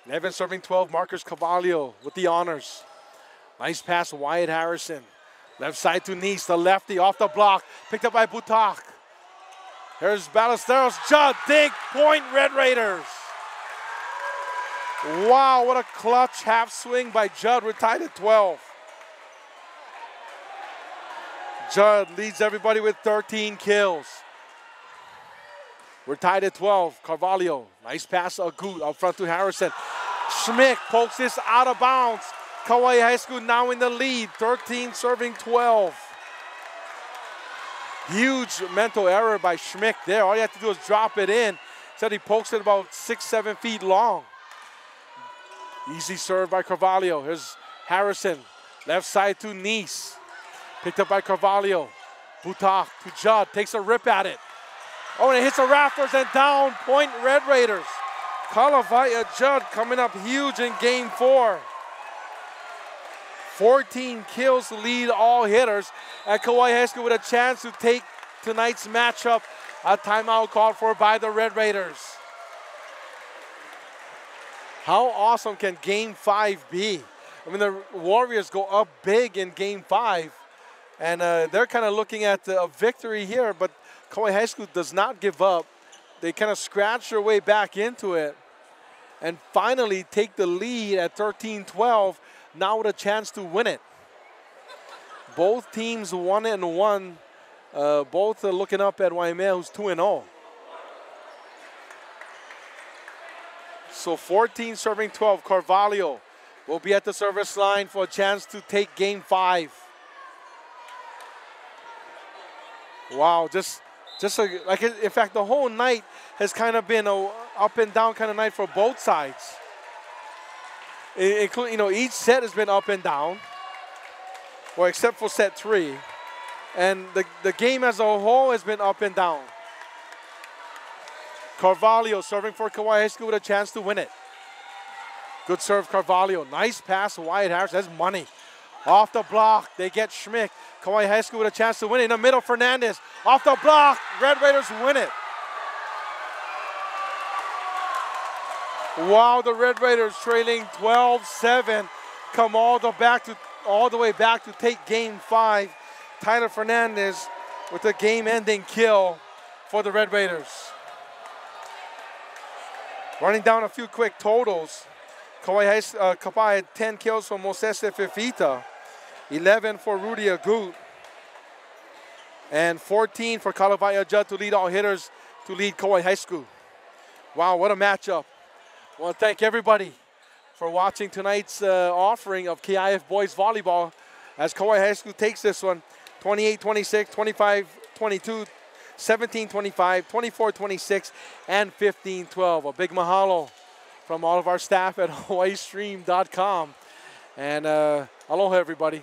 11 serving 12. Marcus Carvalho with the honors. Nice pass, Wyatt Harrison. Left side to Nice, the lefty off the block. Picked up by Butak. Here's Ballesteros. Judd, dig, point Red Raiders. Wow, what a clutch half swing by Judd. We're tied at 12. Judd leads everybody with 13 kills. We're tied at 12. Carvalho, nice pass, Agut up front to Harrison. Schmick pokes this out of bounds. Kauai High School now in the lead, 13 serving 12. Huge mental error by Schmick there. All you have to do is drop it in. Said he pokes it about 6-7 feet long. Easy serve by Carvalho. Here's Harrison, left side to Nice. Picked up by Carvalho. Butak to Judd, takes a rip at it. Oh, and it hits the rafters and down, point Red Raiders. Kalavaya Judd coming up huge in game 4. 14 kills to lead all hitters at Kauai High School with a chance to take tonight's matchup. A timeout called for by the Red Raiders. How awesome can game 5 be? I mean, the Warriors go up big in game 5. And they're kind of looking at a victory here, but Kauai High School does not give up. They kind of scratch their way back into it and finally take the lead at 13-12, now with a chance to win it. Both teams 1-1. Both are looking up at Waimea, who's 2-0. So 14 serving 12. Carvalho will be at the service line for a chance to take game 5. Wow, in fact, the whole night has kind of been a up and down kind of night for both sides. Including, each set has been up and down, well, except for set 3. And the game as a whole has been up and down. Carvalho serving for Kauai High School with a chance to win it. Good serve, Carvalho. Nice pass to Wyatt Harrison. That's money. Off the block, they get Schmick. Kauai High School with a chance to win it. In the middle, Fernandez. Off the block, Red Raiders win it. Wow, the Red Raiders trailing 12-7 come all the way back to take game 5. Tyler Fernandez with a game-ending kill for the Red Raiders. Running down a few quick totals. Kapaa had 10 kills for Moses Fifita, 11 for Rudy Agut, and 14 for Kalavaya Judd to lead all hitters to lead Kauai High School. Wow, what a matchup. I want to thank everybody for watching tonight's offering of KIF Boys Volleyball as Kauai High School takes this one 28-26, 25-22, 17-25, 24-26, and 15-12. A big mahalo from all of our staff at HAWAIISTREAM.com. And aloha, everybody.